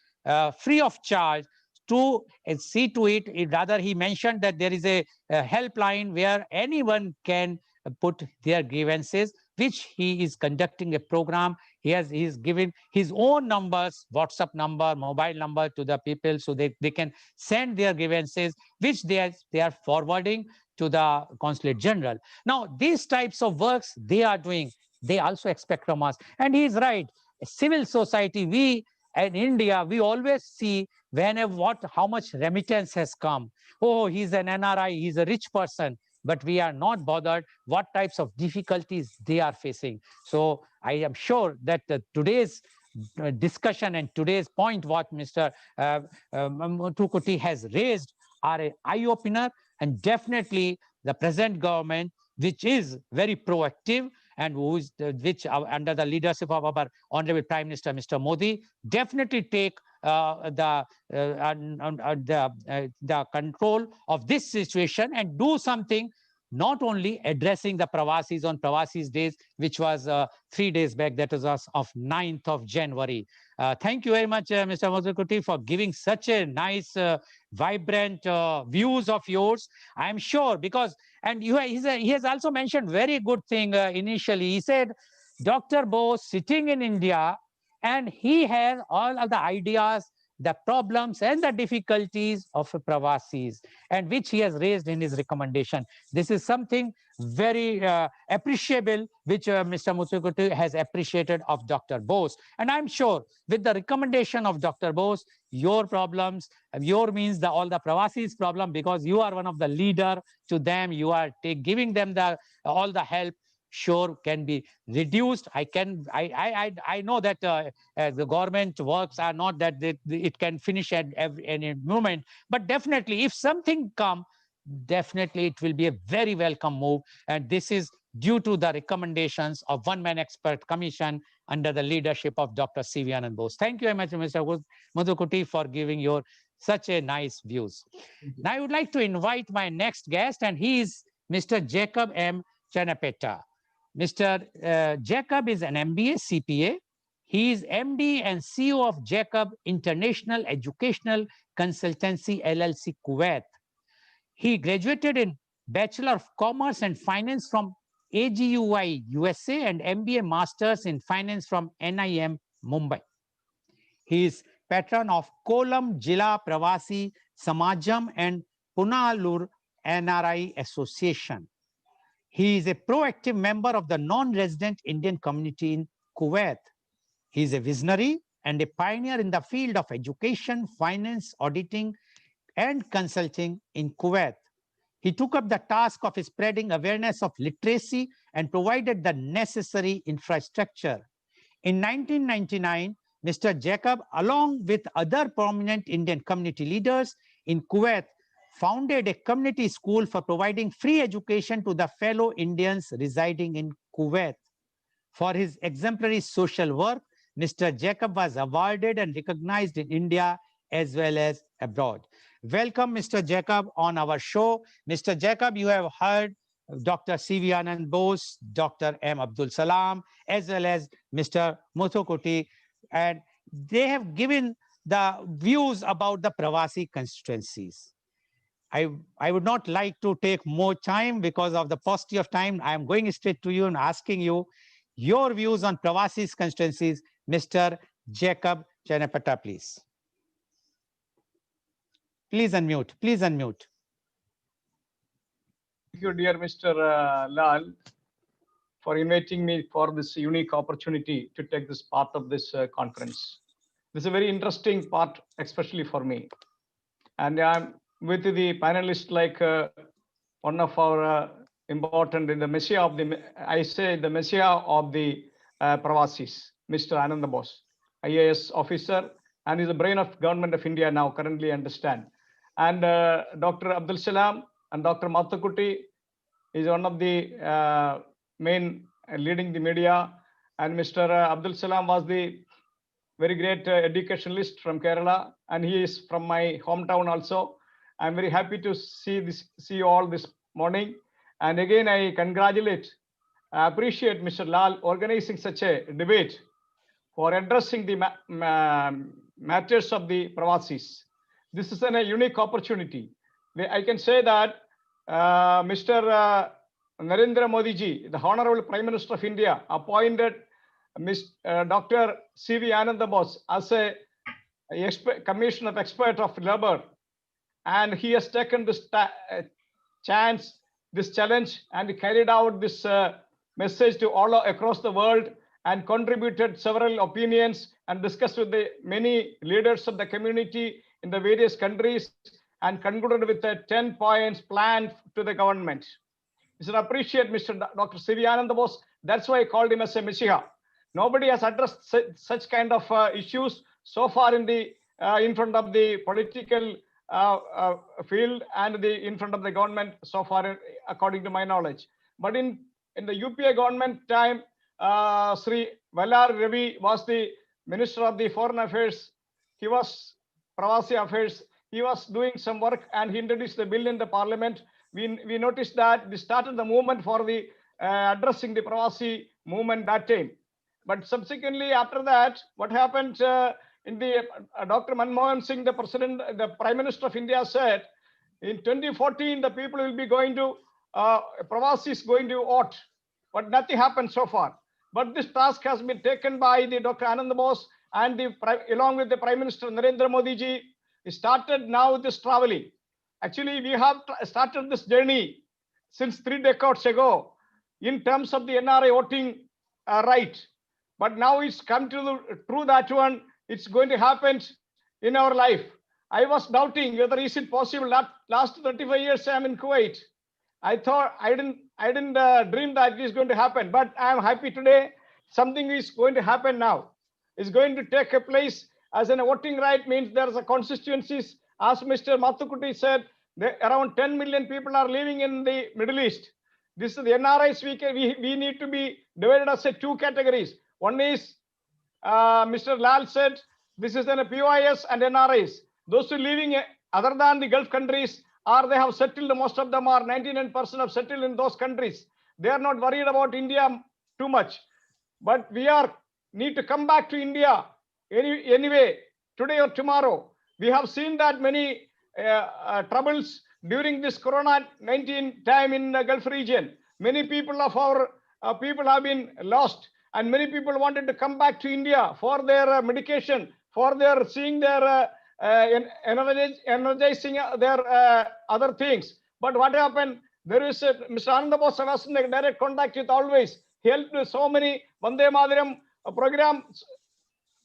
free of charge to see to it. Rather, he mentioned that there is a helpline where anyone can put their grievances, which he is conducting a program. He's given his own numbers, WhatsApp number, mobile number to the people, so they can send their grievances, which they are forwarding to the Consulate General. Now, these types of works they are doing, they also expect from us. And he is right. Civil society, we in India, we always see how much remittance has come. Oh, he's an NRI, he's a rich person. But we are not bothered what types of difficulties they are facing. So I am sure that today's discussion and today's point, what Mr. Tukuti has raised, are an eye-opener, and definitely the present government, which is very proactive and which under the leadership of our Honorable Prime Minister, Mr. Modi, definitely take the control of this situation and do something not only addressing the Pravasis on Pravasis days, which was 3 days back, that was of 9th of January. Thank you very much, Mr. Muthukutti, for giving such a nice, vibrant views of yours. I'm sure because, and he has also mentioned very good thing initially. He said, Dr. Bose sitting in India, and he has all of the ideas, the problems and the difficulties of Pravasis, and which he has raised in his recommendation. This is something very appreciable, which Mr. Muthukutti has appreciated of Dr. Bose. And I'm sure with the recommendation of Dr. Bose, your problems, your means all the Pravasis problem, because you are one of the leader to them, you are giving them all the help, sure can be reduced. I know that the government works are not that it can finish at any moment, but definitely if something come, definitely it will be a very welcome move. And this is due to the recommendations of one-man expert commission under the leadership of Dr. C.V. Anand Bose. Thank you very much, Mr. Muthukutti, for giving your such a nice views. Now I would like to invite my next guest, and he is Mr. Jacob M. Chanapeta. Mr. Jacob is an MBA CPA. He is MD and CEO of Jacob International Educational Consultancy LLC, Kuwait. He graduated in Bachelor of Commerce and Finance from AGUI, USA, and MBA Masters in Finance from NIM, Mumbai. He is patron of Kolam Jila Pravasi Samajam and Punalur NRI Association. He is a proactive member of the non-resident Indian community in Kuwait. He is a visionary and a pioneer in the field of education, finance, auditing, and consulting in Kuwait. He took up the task of spreading awareness of literacy and provided the necessary infrastructure. In 1999, Mr. Jacob, along with other prominent Indian community leaders in Kuwait, founded a community school for providing free education to the fellow Indians residing in Kuwait. For his exemplary social work, Mr. Jacob was awarded and recognized in India as well as abroad. Welcome, Mr. Jacob, on our show. Mr. Jacob, you have heard Dr. C.V. Anand Bose, Dr. M. Abdul Salam, as well as Mr. Muthukutti, and they have given the views about the Pravasi constituencies. I would not like to take more time because of the paucity of time. I am going straight to you and asking you your views on Pravasi's constituencies. Mr. Jacob Chanapeta, please. Please unmute. Please unmute. Thank you, dear Mr. Lal, for inviting me for this unique opportunity to take this part of this conference. This is a very interesting part, especially for me. And I'm with the panelists like one of our important, the messiah of the, I say the messiah of the Pravasis, Mr. Anand Bose, IAS officer, and is the brain of government of India now, currently understand. And Dr. Abdul Salam and Dr. Muthukutti is one of the main leading the media. And Mr. Abdul Salam was the very great educationalist from Kerala, and he is from my hometown also. I'm very happy to see you all this morning. And again, I appreciate Mr. Lal organizing such a debate for addressing the matters of the Pravasis. This is a unique opportunity. I can say that Mr. Narendra Modi ji, the Honorable Prime Minister of India, appointed Dr. C.V. Anand Bose as a commission of expert of labor, and he has taken this challenge, and carried out this message to all across the world, and contributed several opinions and discussed with the many leaders of the community in the various countries, and concluded with a 10 points plan to the government. You should appreciate Mr. Dr. C.V. Anand Bose. That's why I called him as a messiah. Nobody has addressed such kind of issues so far in front of the political field and in front of the government so far, according to my knowledge. But in the UPA government time, Sri Vallar Ravi was the Minister of the Foreign Affairs. He was Pravasi Affairs. He was doing some work, and he introduced the bill in the Parliament we noticed that we started the movement for the addressing the Pravasi movement that time. But subsequently, after that, what happened in the Dr. Manmohan Singh, the Prime Minister of India, said in 2014 the people will be going to Pravasi is going to vote, but nothing happened so far. But this task has been taken by the Dr. Anand Bose and along with the Prime Minister Narendra Modi ji. We started now this traveling. Actually, we have started this journey since 3 decades ago in terms of the NRI voting right. But now it's come to through that one. It's going to happen in our life. I was doubting whether is it possible. Last 35 years I am in Kuwait. I thought I didn't dream that it is going to happen. But I am happy today. Something is going to happen now. It's going to take a place as a voting right means there is a constituencies. As Mr. Mathukutti said, around 10 million people are living in the Middle East. This is the NRIs. We need to be divided as 2 categories. One is Mr. Lal said this is a POIS and NRIs. Those who living other than the Gulf countries they have settled. Most of them are 99% have settled in those countries. They are not worried about India too much. But we need to come back to India anyway today or tomorrow. We have seen that many troubles during this Corona-19 time in the Gulf region. Many people of our people have been lost, and many people wanted to come back to India for their medication, for their seeing their energizing their other things. But what happened? There is Mr. Anand Bose was in direct contact with always. He helped so many Vande Mataram programs.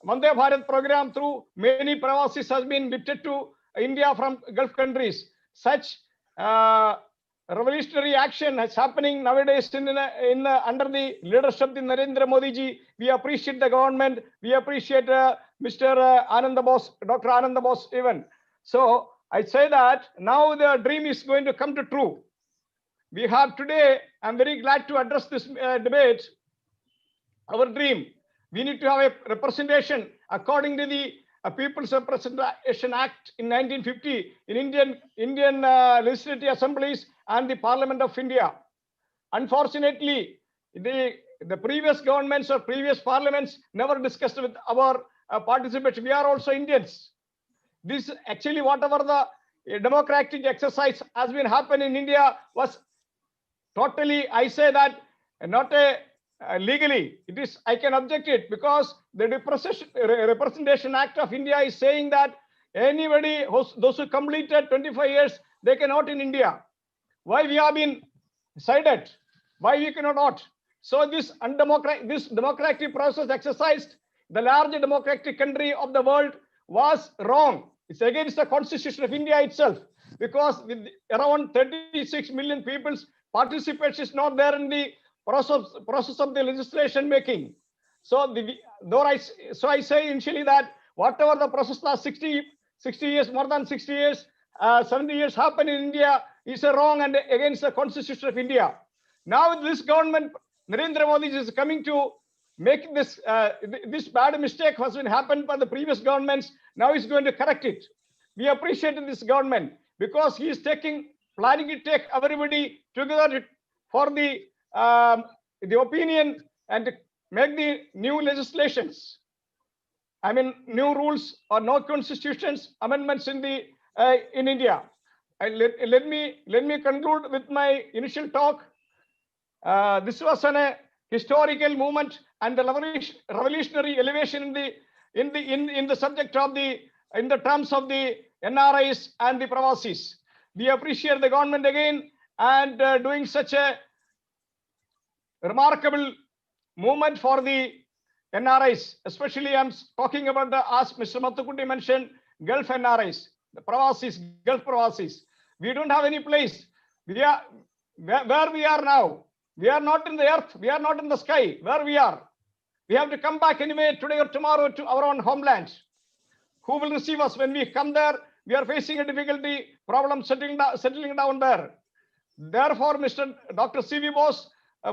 Vande Bharat program through many Pravasis has been lifted to India from Gulf countries. Such revolutionary action is happening nowadays under the leadership of Narendra Modi ji. We appreciate the government. We appreciate Mr. Anand Bose, Dr. Anand Bose even. So I say that now the dream is going to come to true. We have today, I'm very glad to address this debate, our dream. We need to have a representation according to the People's Representation Act in 1950 in Indian Legislative Assemblies and the Parliament of India. Unfortunately, the previous governments or previous parliaments never discussed with our participation. We are also Indians. This actually whatever the democratic exercise has been happened in India was totally, I say that not legally. It is, I can object it because the Representation Act of India is saying that anybody, those who completed 25 years, they can vote in India. Why we have been decided? Why we cannot vote? So this democratic process exercised, the large democratic country of the world was wrong. It's against the Constitution of India itself, because with around 36 million people's participation is not there in the process of the legislation making. So I say initially that whatever the process last 60 years, more than 60 years, 70 years happened in India is wrong and against the Constitution of India. Now this government, Narendra Modi is coming to make this this bad mistake has been happened by the previous governments. Now he's going to correct it. We appreciate this government because he is planning to take everybody together for the opinion and make the new legislations. I mean, new rules or no constitutions amendments in India. Let me conclude with my initial talk. This was a historical movement and the revolutionary elevation in the subject of in the terms of the NRIs and the Pravasis. We appreciate the government again and doing such a remarkable movement for the NRIs. Especially I'm talking about as Mr. Mathukutti mentioned, Gulf NRIs, the Pravasis, Gulf Pravasis. We don't have any place. We are where we are now. We are not in the earth. We are not in the sky. Where we are, we have to come back anyway today or tomorrow to our own homeland. Who will receive us when we come there? We are facing a difficulty problem settling down there. Therefore, Dr. C.V. Bose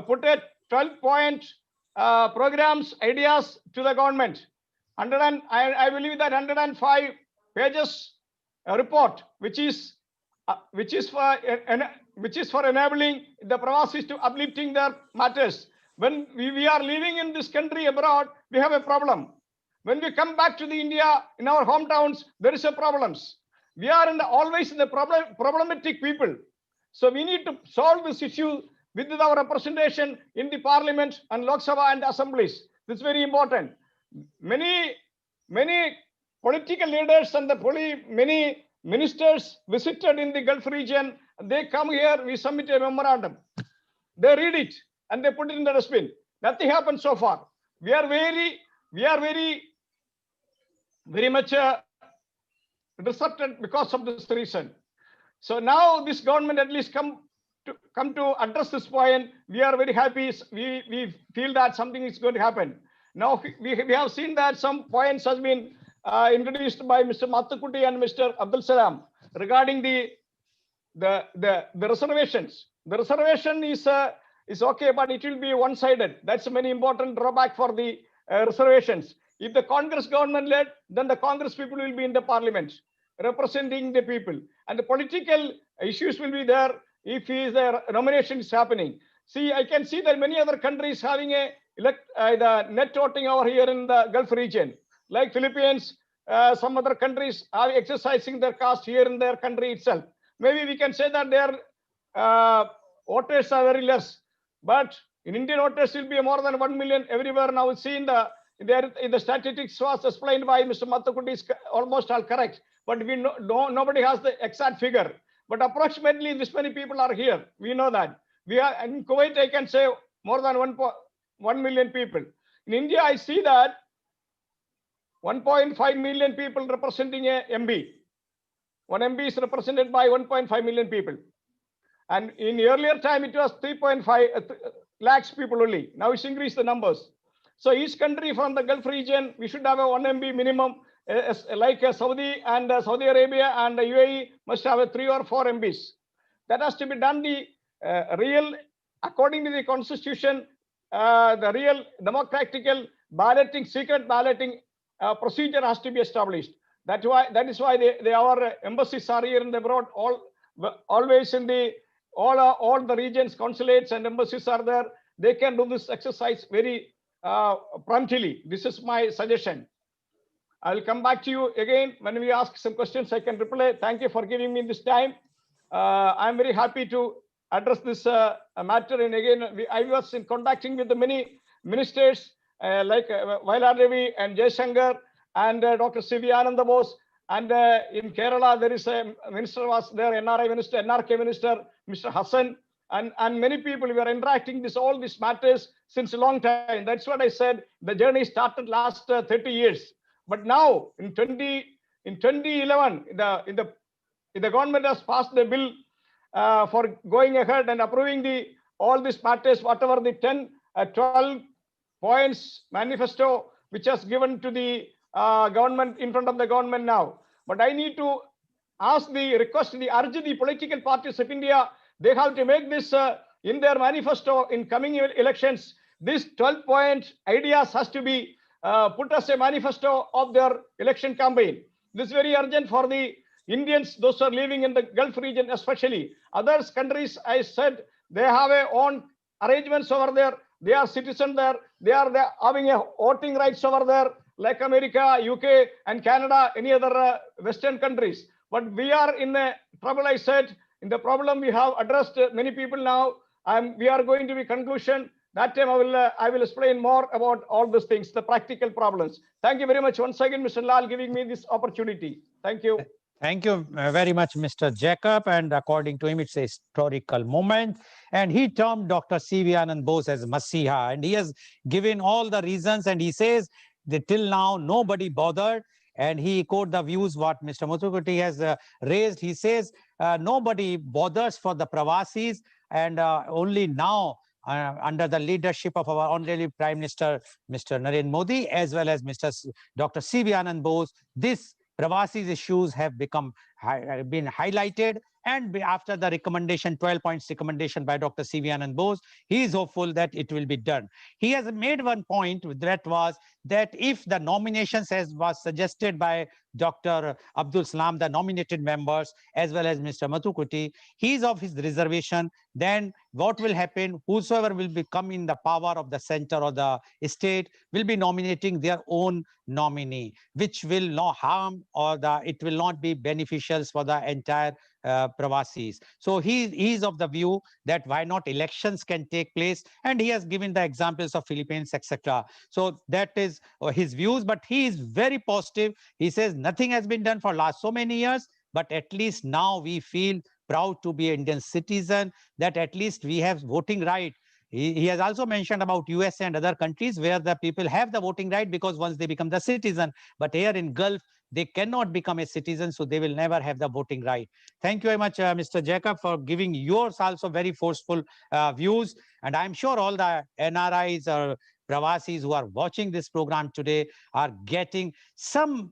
put a 12-point programs, ideas to the government. I believe that 105 pages report, which is for which is for enabling the Pravasis to uplifting their matters. When we are living in this country abroad, we have a problem. When we come back to the India, in our hometowns, there is a problems. We are always in the problematic people. So we need to solve this issue with our representation in the parliament and Lok Sabha and assemblies. This is very important. Many political leaders and many ministers visited in the Gulf region. They come here, we submit a memorandum. They read it and they put it in the dustbin. Nothing happened so far. We are very much disrupted because of this reason. So now this government at least come to address this point. We are very happy. We feel that something is going to happen. Now we have seen that some points has been introduced by Mr. Mathukutti and Mr. Abdul Salam regarding the reservations. The reservation is okay, but it will be one-sided. That's a very important drawback for the reservations. If the Congress government led, then the Congress people will be in the parliament representing the people, and the political issues will be there if the nomination is happening. See, I can see that many other countries having the net voting over here in the Gulf region, like Philippines, some other countries are exercising their caste here in their country itself. Maybe we can say that their voters are very less, but in Indian voters will be more than 1 million everywhere now. We see in the statistics was explained by Mr. Mathukutti is almost all correct, but nobody has the exact figure. But approximately this many people are here. We know that. We are in Kuwait, I can say more than 1 million people. In India, I see that 1.5 million people representing a MB. One MB is represented by 1.5 million people. And in earlier time, it was 3.5 lakhs people only. Now it's increased the numbers. So each country from the Gulf region, we should have a 1 MB minimum, like Saudi and Saudi Arabia and the UAE must have a 3 or 4 MBs. That has to be done. The real, according to the constitution, the real democratical balloting, secret balloting procedure has to be established. That is why our embassies are here in the abroad, always in the all the regions, consulates and embassies are there. They can do this exercise very promptly. This is my suggestion. I will come back to you again when we ask some questions. I can reply. Thank you for giving me this time. I am very happy to address this matter. And again, I was in contacting with the many ministers like Vailar Devi and Jaishankar and Dr. C.V. Ananda Bose. And in Kerala, there is a minister was there, NRI minister, NRK minister, Mr. Hassan, and many people. We are interacting all these matters since a long time. That's what I said. The journey started last 30 years. But now in 2011, the government has passed the bill for going ahead and approving all these matters, whatever the 12 points manifesto which has given to the government in front of the government now. But I need to urge the political parties of India, they have to make this in their manifesto in coming elections. This 12-point ideas has to be put as a manifesto of their election campaign. This is very urgent for the Indians, those who are living in the Gulf region especially. Other countries, I said, they have their own arrangements over there. They are citizens there. They are having a voting rights over there, like America, UK, and Canada, any other Western countries. But we are in the trouble, I said. In the problem we have addressed many people now. We are going to be conclusion. That time I will explain more about all these things, the practical problems. Thank you very much once again, Mr. Lal, giving me this opportunity. Thank you. Thank you very much, Mr. Jacob. And according to him, it's a historical moment. And he termed Dr. C.V. Anand Bose as Masiha. And he has given all the reasons. And he says that till now, nobody bothered. And he quote the views what Mr. Mathukutti has raised. He says nobody bothers for the Pravasis. And only now, under the leadership of our honorary Prime Minister, Mr. Narendra Modi, as well as Dr. C.V. Anand Bose, this Pravasis issues have been highlighted, And after the recommendation, 12 points recommendation by Dr. C.V. Anand Bose, he is hopeful that it will be done. He has made one point that was that if the nominations as was suggested by Dr. Abdul Salam, the nominated members, as well as Mr. Mathukuti, he is of his reservation, then what will happen? Whosoever will become in the power of the center or the state will be nominating their own nominee, which will not harm or it will not be beneficial for the entire Pravasis. So he is of the view that why not elections can take place, and he has given the examples of Philippines, etc. So that is his views, but he is very positive. He says nothing has been done for last so many years, but at least now we feel proud to be an Indian citizen, that at least we have voting right. He has also mentioned about US and other countries where the people have the voting right because once they become the citizen, but here in Gulf, they cannot become a citizen, so they will never have the voting right. Thank you very much, Mr. Jacob, for giving yours also very forceful views. And I'm sure all the NRIs or Pravasis who are watching this program today are getting some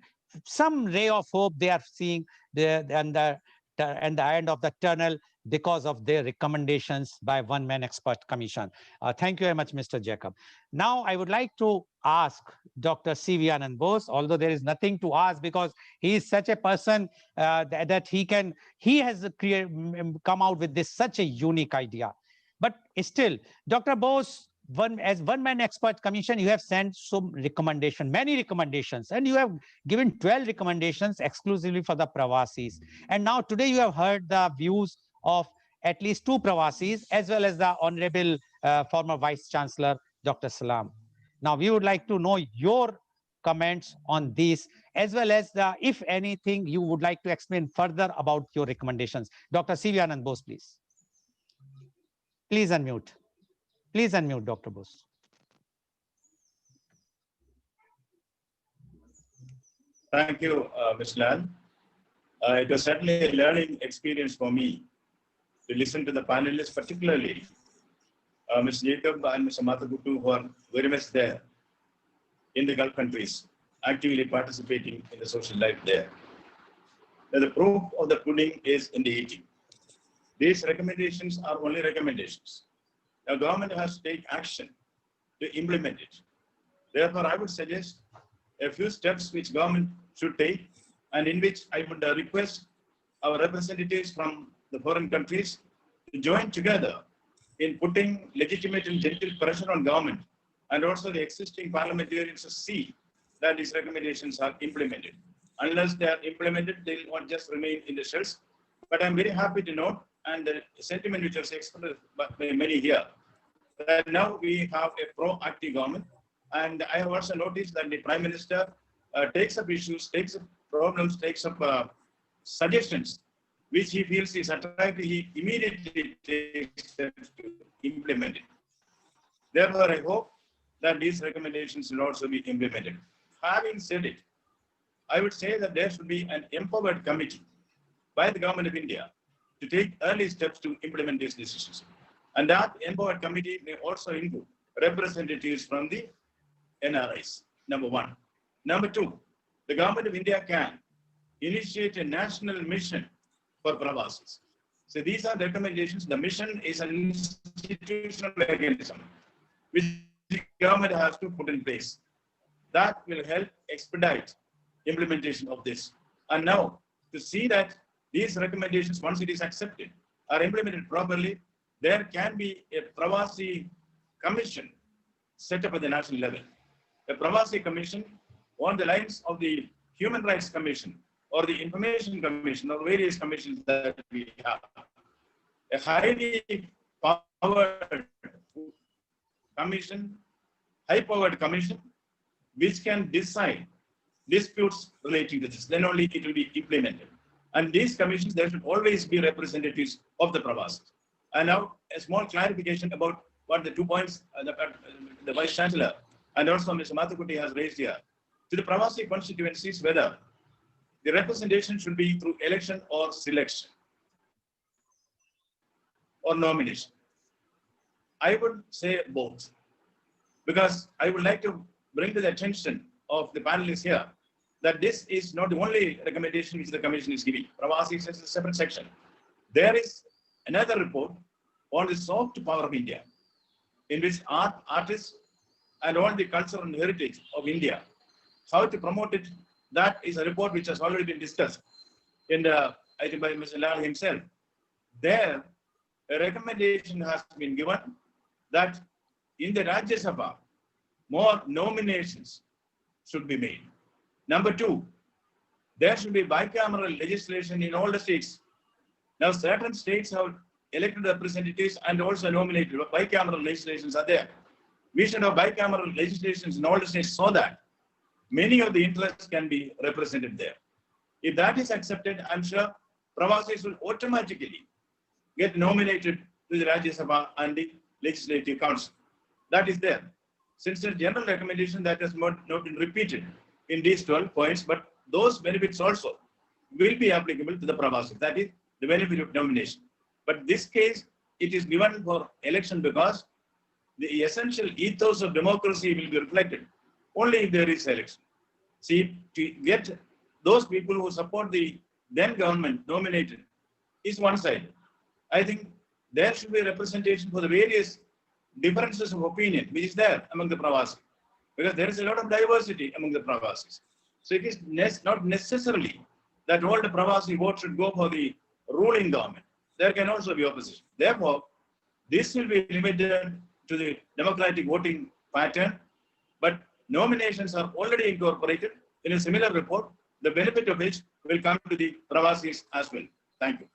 ray of hope they are seeing and the end of the tunnel because of their recommendations by one-man expert commission. Thank you very much, Mr. Jacob. Now, I would like to ask Dr. C.V. Anand Bose, although there is nothing to ask because he is such a person that he has come out with such a unique idea. But still, Dr. Bose, as one-man expert commission, you have sent some many recommendations, and you have given 12 recommendations exclusively for the Pravasis. And now today you have heard the views of at least 2 Pravasis, as well as the Honorable former Vice Chancellor, Dr. Salam. Now, we would like to know your comments on these, as well as if anything you would like to explain further about your recommendations. Dr. C.V. Anand Bose, please. Please unmute. Please unmute, Dr. Bose. Thank you, Mr. Lal. It was certainly a learning experience for me to listen to the panelists, particularly Mr. Jacob and Mr. Mathukuti, who are very much there in the Gulf countries, actively participating in the social life there. Now, the proof of the pudding is in the eating. These recommendations are only recommendations. The government has to take action to implement it. Therefore, I would suggest a few steps which government should take, and in which I would request our representatives from the foreign countries to join together in putting legitimate and gentle pressure on government, and also the existing parliamentarians to see that these recommendations are implemented. Unless they are implemented, they will not just remain in the shells. But I'm very happy to note, and the sentiment which was expressed by many here, that now we have a proactive government. And I have also noticed that the Prime Minister takes up issues, takes up problems, takes up suggestions, which he feels is attractive. He immediately takes steps to implement it. Therefore, I hope that these recommendations will also be implemented. Having said it, I would say that there should be an empowered committee by the government of India to take early steps to implement these decisions. And that empowered committee may also include representatives from the NRIs, number one. Number two, the government of India can initiate a national mission for Pravasis. So these are the recommendations. The mission is an institutional mechanism which the government has to put in place. That will help expedite implementation of this. And now, to see that these recommendations, once it is accepted, are implemented properly, there can be a Pravasi commission set up at the national level. A Pravasi commission on the lines of the Human Rights Commission or the Information Commission or various commissions that we have. A highly powered commission, high-powered commission, which can decide disputes relating to this. Then only it will be implemented. And these commissions, there should always be representatives of the Pravasis. And now a small clarification about what the 2 points the Vice Chancellor and also Mr. Mathukuti has raised here. To the Pravasi constituencies, whether the representation should be through election or selection or nomination. I would say both, because I would like to bring to the attention of the panelists here that this is not the only recommendation which the Commission is giving. Pravasi is a separate section. There is another report on the soft power of India, in which artists and all the cultural and heritage of India, how to promote it. That is a report which has already been discussed in the, I think, by Mr. Lal himself. There, a recommendation has been given that in the Rajya Sabha, more nominations should be made. Number two, there should be bicameral legislation in all the states. Now, certain states have elected representatives and also nominated. Bicameral legislations are there. We should have bicameral legislations in all the states so that many of the interests can be represented there. If that is accepted, I'm sure Pravasis will automatically get nominated to the Rajya Sabha and the Legislative Council. That is there. Since the general recommendation that has not been repeated in these 12 points, but those benefits also will be applicable to the Pravasis. That is the benefit of nomination. But this case, it is given for election because the essential ethos of democracy will be reflected only if there is election. See, to get those people who support the then government nominated is one side. I think there should be representation for the various differences of opinion which is there among the Pravasis, because there is a lot of diversity among the Pravasis. So it is not necessarily that all the Pravasi votes should go for the ruling government. There can also be opposition. Therefore, this will be limited to the democratic voting pattern, but nominations are already incorporated in a similar report, the benefit of which will come to the Pravasis as well. Thank you.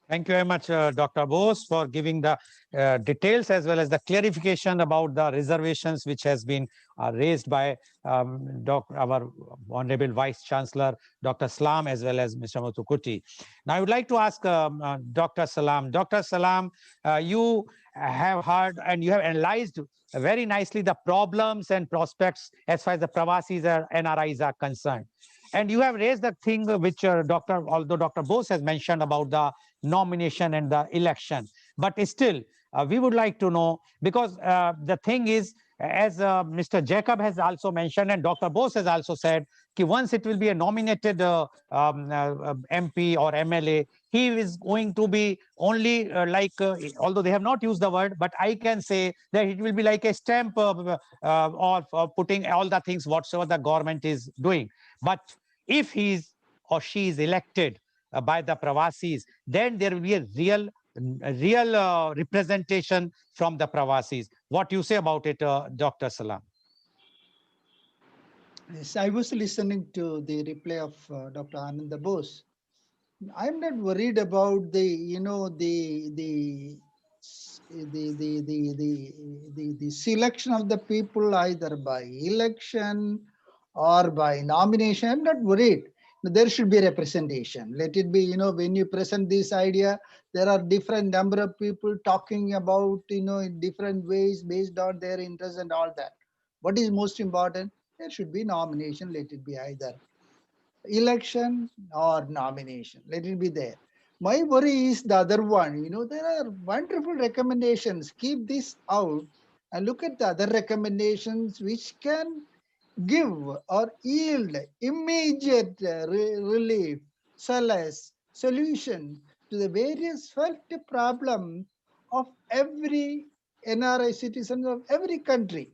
Thank you very much, Dr. Bose, for giving the details as well as the clarification about the reservations which has been raised by our Honorable Vice Chancellor, Dr. Salam, as well as Mr. Muthukutti. Now, I would like to ask Dr. Salam. Dr. Salam, you have heard and you have analyzed very nicely the problems and prospects as far as the Pravasis or NRIs are concerned. And you have raised the thing which although Dr. Bose has mentioned about the nomination and the election, but still we would like to know, because the thing is, as Mr. Jacob has also mentioned and Dr. Bose has also said, that once it will be a nominated MP or MLA, he is going to be only although they have not used the word, but I can say that it will be like a stamp of putting all the things whatsoever the government is doing. But if he is or she is elected by the Pravasis, then there will be a real representation from the Pravasis. What you say about it, Dr. Salam? Yes, I was listening to the reply of Dr. Ananda Bose. I'm not worried about the selection of the people either by election or by nomination. I'm not worried. There should be representation. Let it be, when you present this idea, there are different number of people talking about, in different ways based on their interests and all that. What is most important? There should be nomination. Let it be either election or nomination. Let it be there. My worry is the other one. There are wonderful recommendations. Keep this out and look at the other recommendations which can give or yield immediate relief, solace, solution to the various felt problems of every NRI citizen of every country,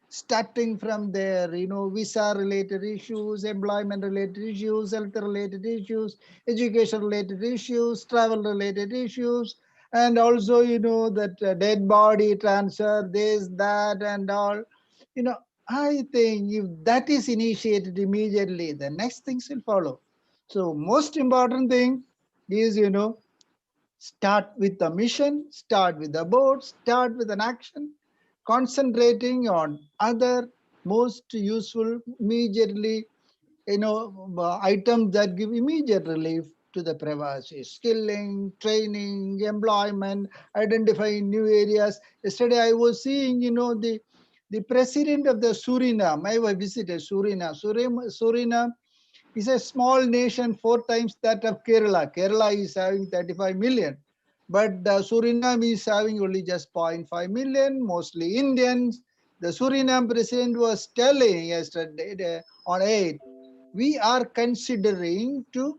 starting from their, visa-related issues, employment-related issues, health-related issues, education-related issues, travel-related issues, and also, that dead body transfer, this, that, and all. I think if that is initiated immediately, the next things will follow. So most important thing is, start with the mission, start with the board, start with an action, concentrating on other most useful, immediately, items that give immediate relief to the Pravasi: skilling, training, employment, identifying new areas. Yesterday I was seeing, the president of the Suriname. I visited Suriname. Suriname is a small nation, 4 times that of Kerala. Kerala is having 35 million. But Suriname is having only just 0.5 million, mostly Indians. The Suriname president was telling yesterday on 8, we are considering to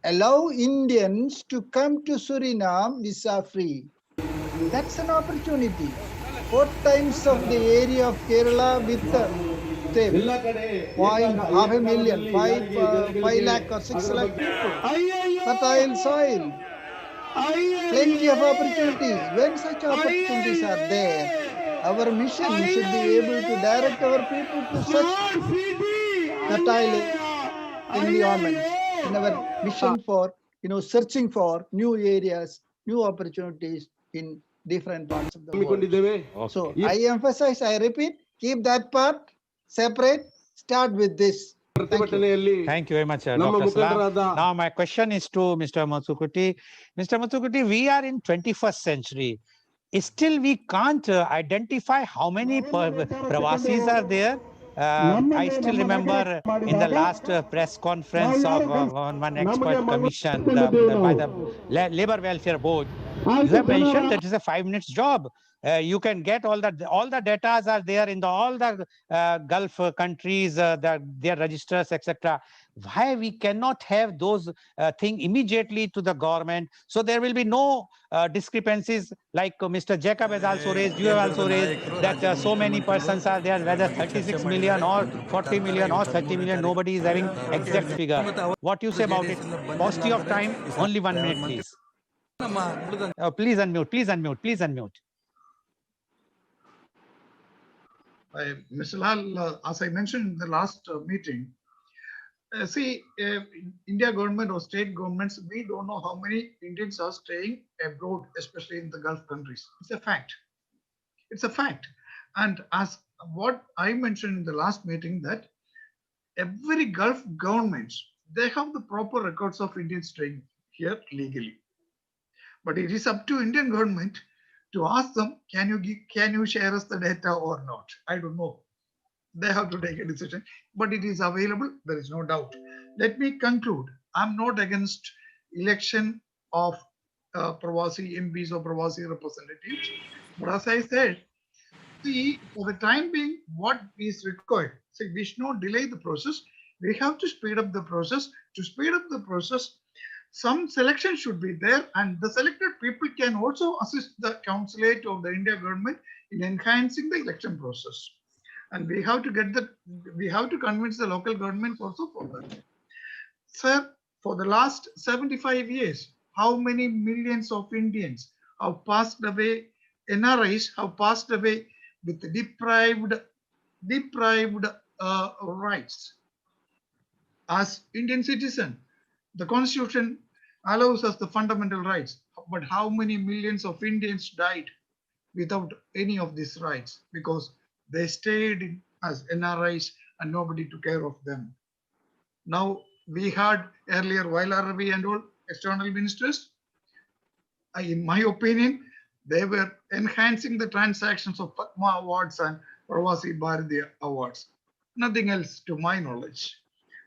allow Indians to come to Suriname visa-free. That's an opportunity. 4 times of the area of Kerala with say, half a million, 5 lakh or 6 lakh people. Fertile soil. Plenty of opportunities. When such opportunities are there, our mission should be able to direct our people to such fertile environments in our mission for searching for new areas, new opportunities in different parts of the world. So I emphasize, I repeat, keep that part separate, start with this. Thank you. Thank you very much, Dr. Salam. Now my question is to Mr. Matsukuti. Mr. Matsukuti, we are in 21st century. Still, we can't identify how many Pravasis are there. I still remember in the last press conference of one expert commission by the Labor Welfare Board, you have mentioned that it's a 5 minutes job. You can get all the data are there in all the Gulf countries, their registers, etc. Why we cannot have those things immediately to the government, so there will be no discrepancies like Mr. Jacob has also raised, you have also raised that so many persons are there, whether 36 million or 40 million or 30 million, nobody is having exact figure. What you say about it? Paucity of time, only 1 minute, please. Please unmute, please unmute, please unmute. Mr. Lal, as I mentioned in the last meeting, India government or state governments, we don't know how many Indians are staying abroad, especially in the Gulf countries. It's a fact. It's a fact. And as what I mentioned in the last meeting, that every Gulf governments, they have the proper records of Indians staying here legally. But it is up to Indian government to ask them, can you share us the data or not? I don't know. They have to take a decision, but it is available. There is no doubt. Let me conclude. I'm not against election of Pravasi MPs or Pravasi representatives. But as I said, see, for the time being, what is required? See, we should not delay the process. We have to speed up the process. To speed up the process, some selection should be there, and the selected people can also assist the consulate or the India government in enhancing the election process. And we have to convince the local governments also for that. Sir, for the last 75 years, how many millions of Indians have passed away, NRIs have passed away with deprived rights. As Indian citizen, the Constitution allows us the fundamental rights, but how many millions of Indians died without any of these rights because they stayed as NRIs and nobody took care of them. Now, we had earlier Ravi and all external ministers. In my opinion, they were enhancing the transactions of Padma Awards and Pravasi Bharatiya Awards. Nothing else to my knowledge.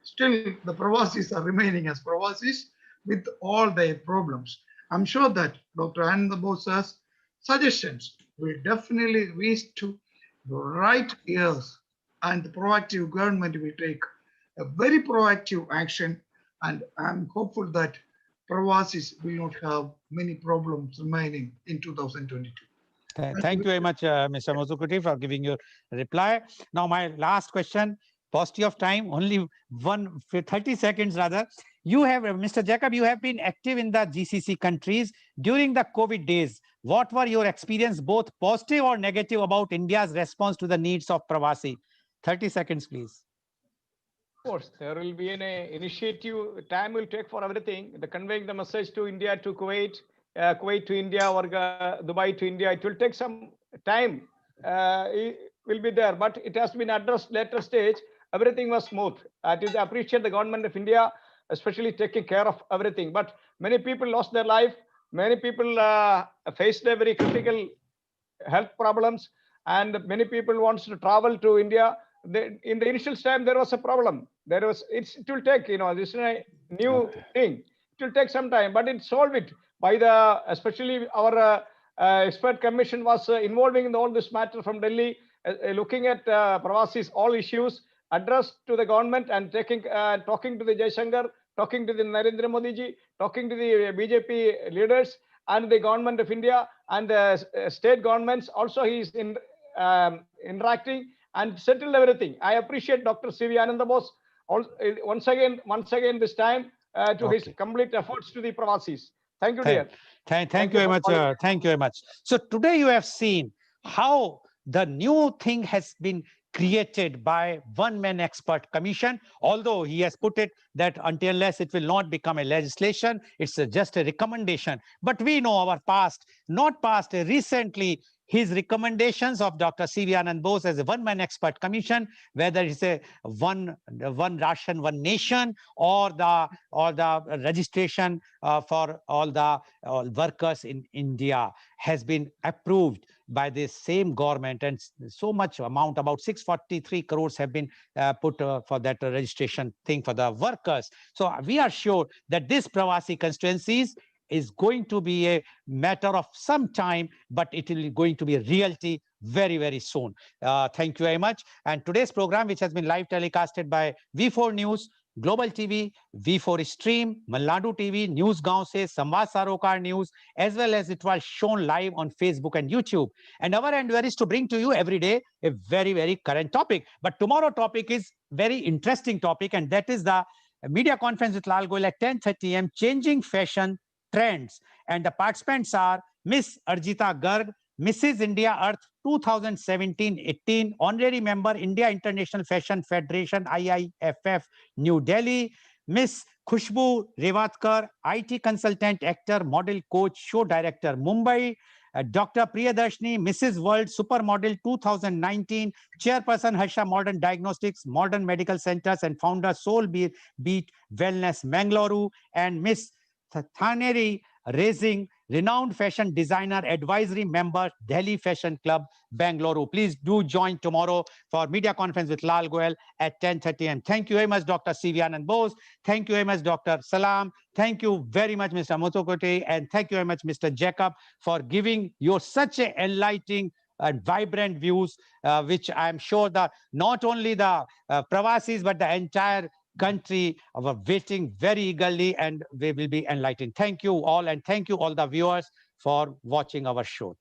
Still, the Pravasis are remaining as Pravasis with all their problems. I'm sure that Dr. Anand Bosa's suggestions will definitely reach to the right ears, and the proactive government will take a very proactive action, and I'm hopeful that Pravasis will not have many problems remaining in 2022. Thank you very much, Mr. Matsukuti, for giving your reply. Now, my last question, paucity of time, only 30 seconds rather. You have, Mr. Jacob, you have been active in the GCC countries during the COVID days. What were your experience, both positive or negative, about India's response to the needs of Pravasi? 30 seconds, please. Of course, there will be an initiative. Time will take for everything. The conveying the message to India, to Kuwait, Kuwait to India, or Dubai to India. It will take some time. It will be there, but it has been addressed later stage. Everything was smooth. It is appreciate the government of India, especially taking care of everything. But many people lost their life. Many people faced a very critical health problems, and many people wants to travel to India. In the initial time, there was a problem. It will take, this is a new thing. It will take some time, but it solved it by especially our expert commission was involving in all this matter from Delhi, looking at Pravasi's all issues addressed to the government and talking to the Jaishankar talking to the Narendra Modi ji, talking to the BJP leaders and the government of India and the state governments. Also, he is interacting and settled everything. I appreciate Dr. C.V. Ananda Bose once again this time to his complete efforts to the Pravasis. Thank you, dear. Thank you very much. Thank you very much. So today you have seen how the new thing has been created by one-man expert commission, although he has put it that until unless it will not become a legislation, it's just a recommendation. But we know our past, not past, recently, his recommendations of Dr. C.V. Anand Bose as a one-man expert commission, whether it's a one ration, one nation, or the registration for all the workers in India, has been approved by this same government, and so much amount, about 643 crores have been put for that registration thing for the workers. So we are sure that this Pravasi constituencies is going to be a matter of some time, but it will going to be a reality very, very soon. Thank you very much. And today's program, which has been live telecasted by V4 News, Global TV, V4 Stream, Malnadu TV, News Gaon Se, Samvad Sarokar News, as well as it was shown live on Facebook and YouTube. And our endeavor is to bring to you every day a very, very current topic. But tomorrow topic is very interesting topic, and that is the media conference with Lal Goel at 10:30 a.m. Changing Fashion Trends. And the participants are Miss Arjita Garg, Mrs. India Earth 2017-18, honorary member, India International Fashion Federation, IIFF, New Delhi. Miss Khushbu Revatkar, IT consultant, actor, model, coach, show director, Mumbai. Dr. Priyadarshini, Mrs. World Supermodel 2019, chairperson Harsha Modern Diagnostics, Modern Medical Centers, and founder Soul Beat Wellness, Mangalore. And Miss Thaneri Raising, renowned fashion designer, advisory member, Delhi Fashion Club, Bangalore. Please do join tomorrow for media conference with Lal Goel at 10:30 a.m. Thank you very much, Dr. C.V. Anand Bose. Thank you very much, Dr. Salam. Thank you very much, Mr. Motokote. And thank you very much, Mr. Jacob, for giving your such a enlightening and vibrant views, which I'm sure that not only the Pravasis, but the entire country are waiting very eagerly, and we will be enlightened. Thank you all, and thank you all the viewers for watching our show.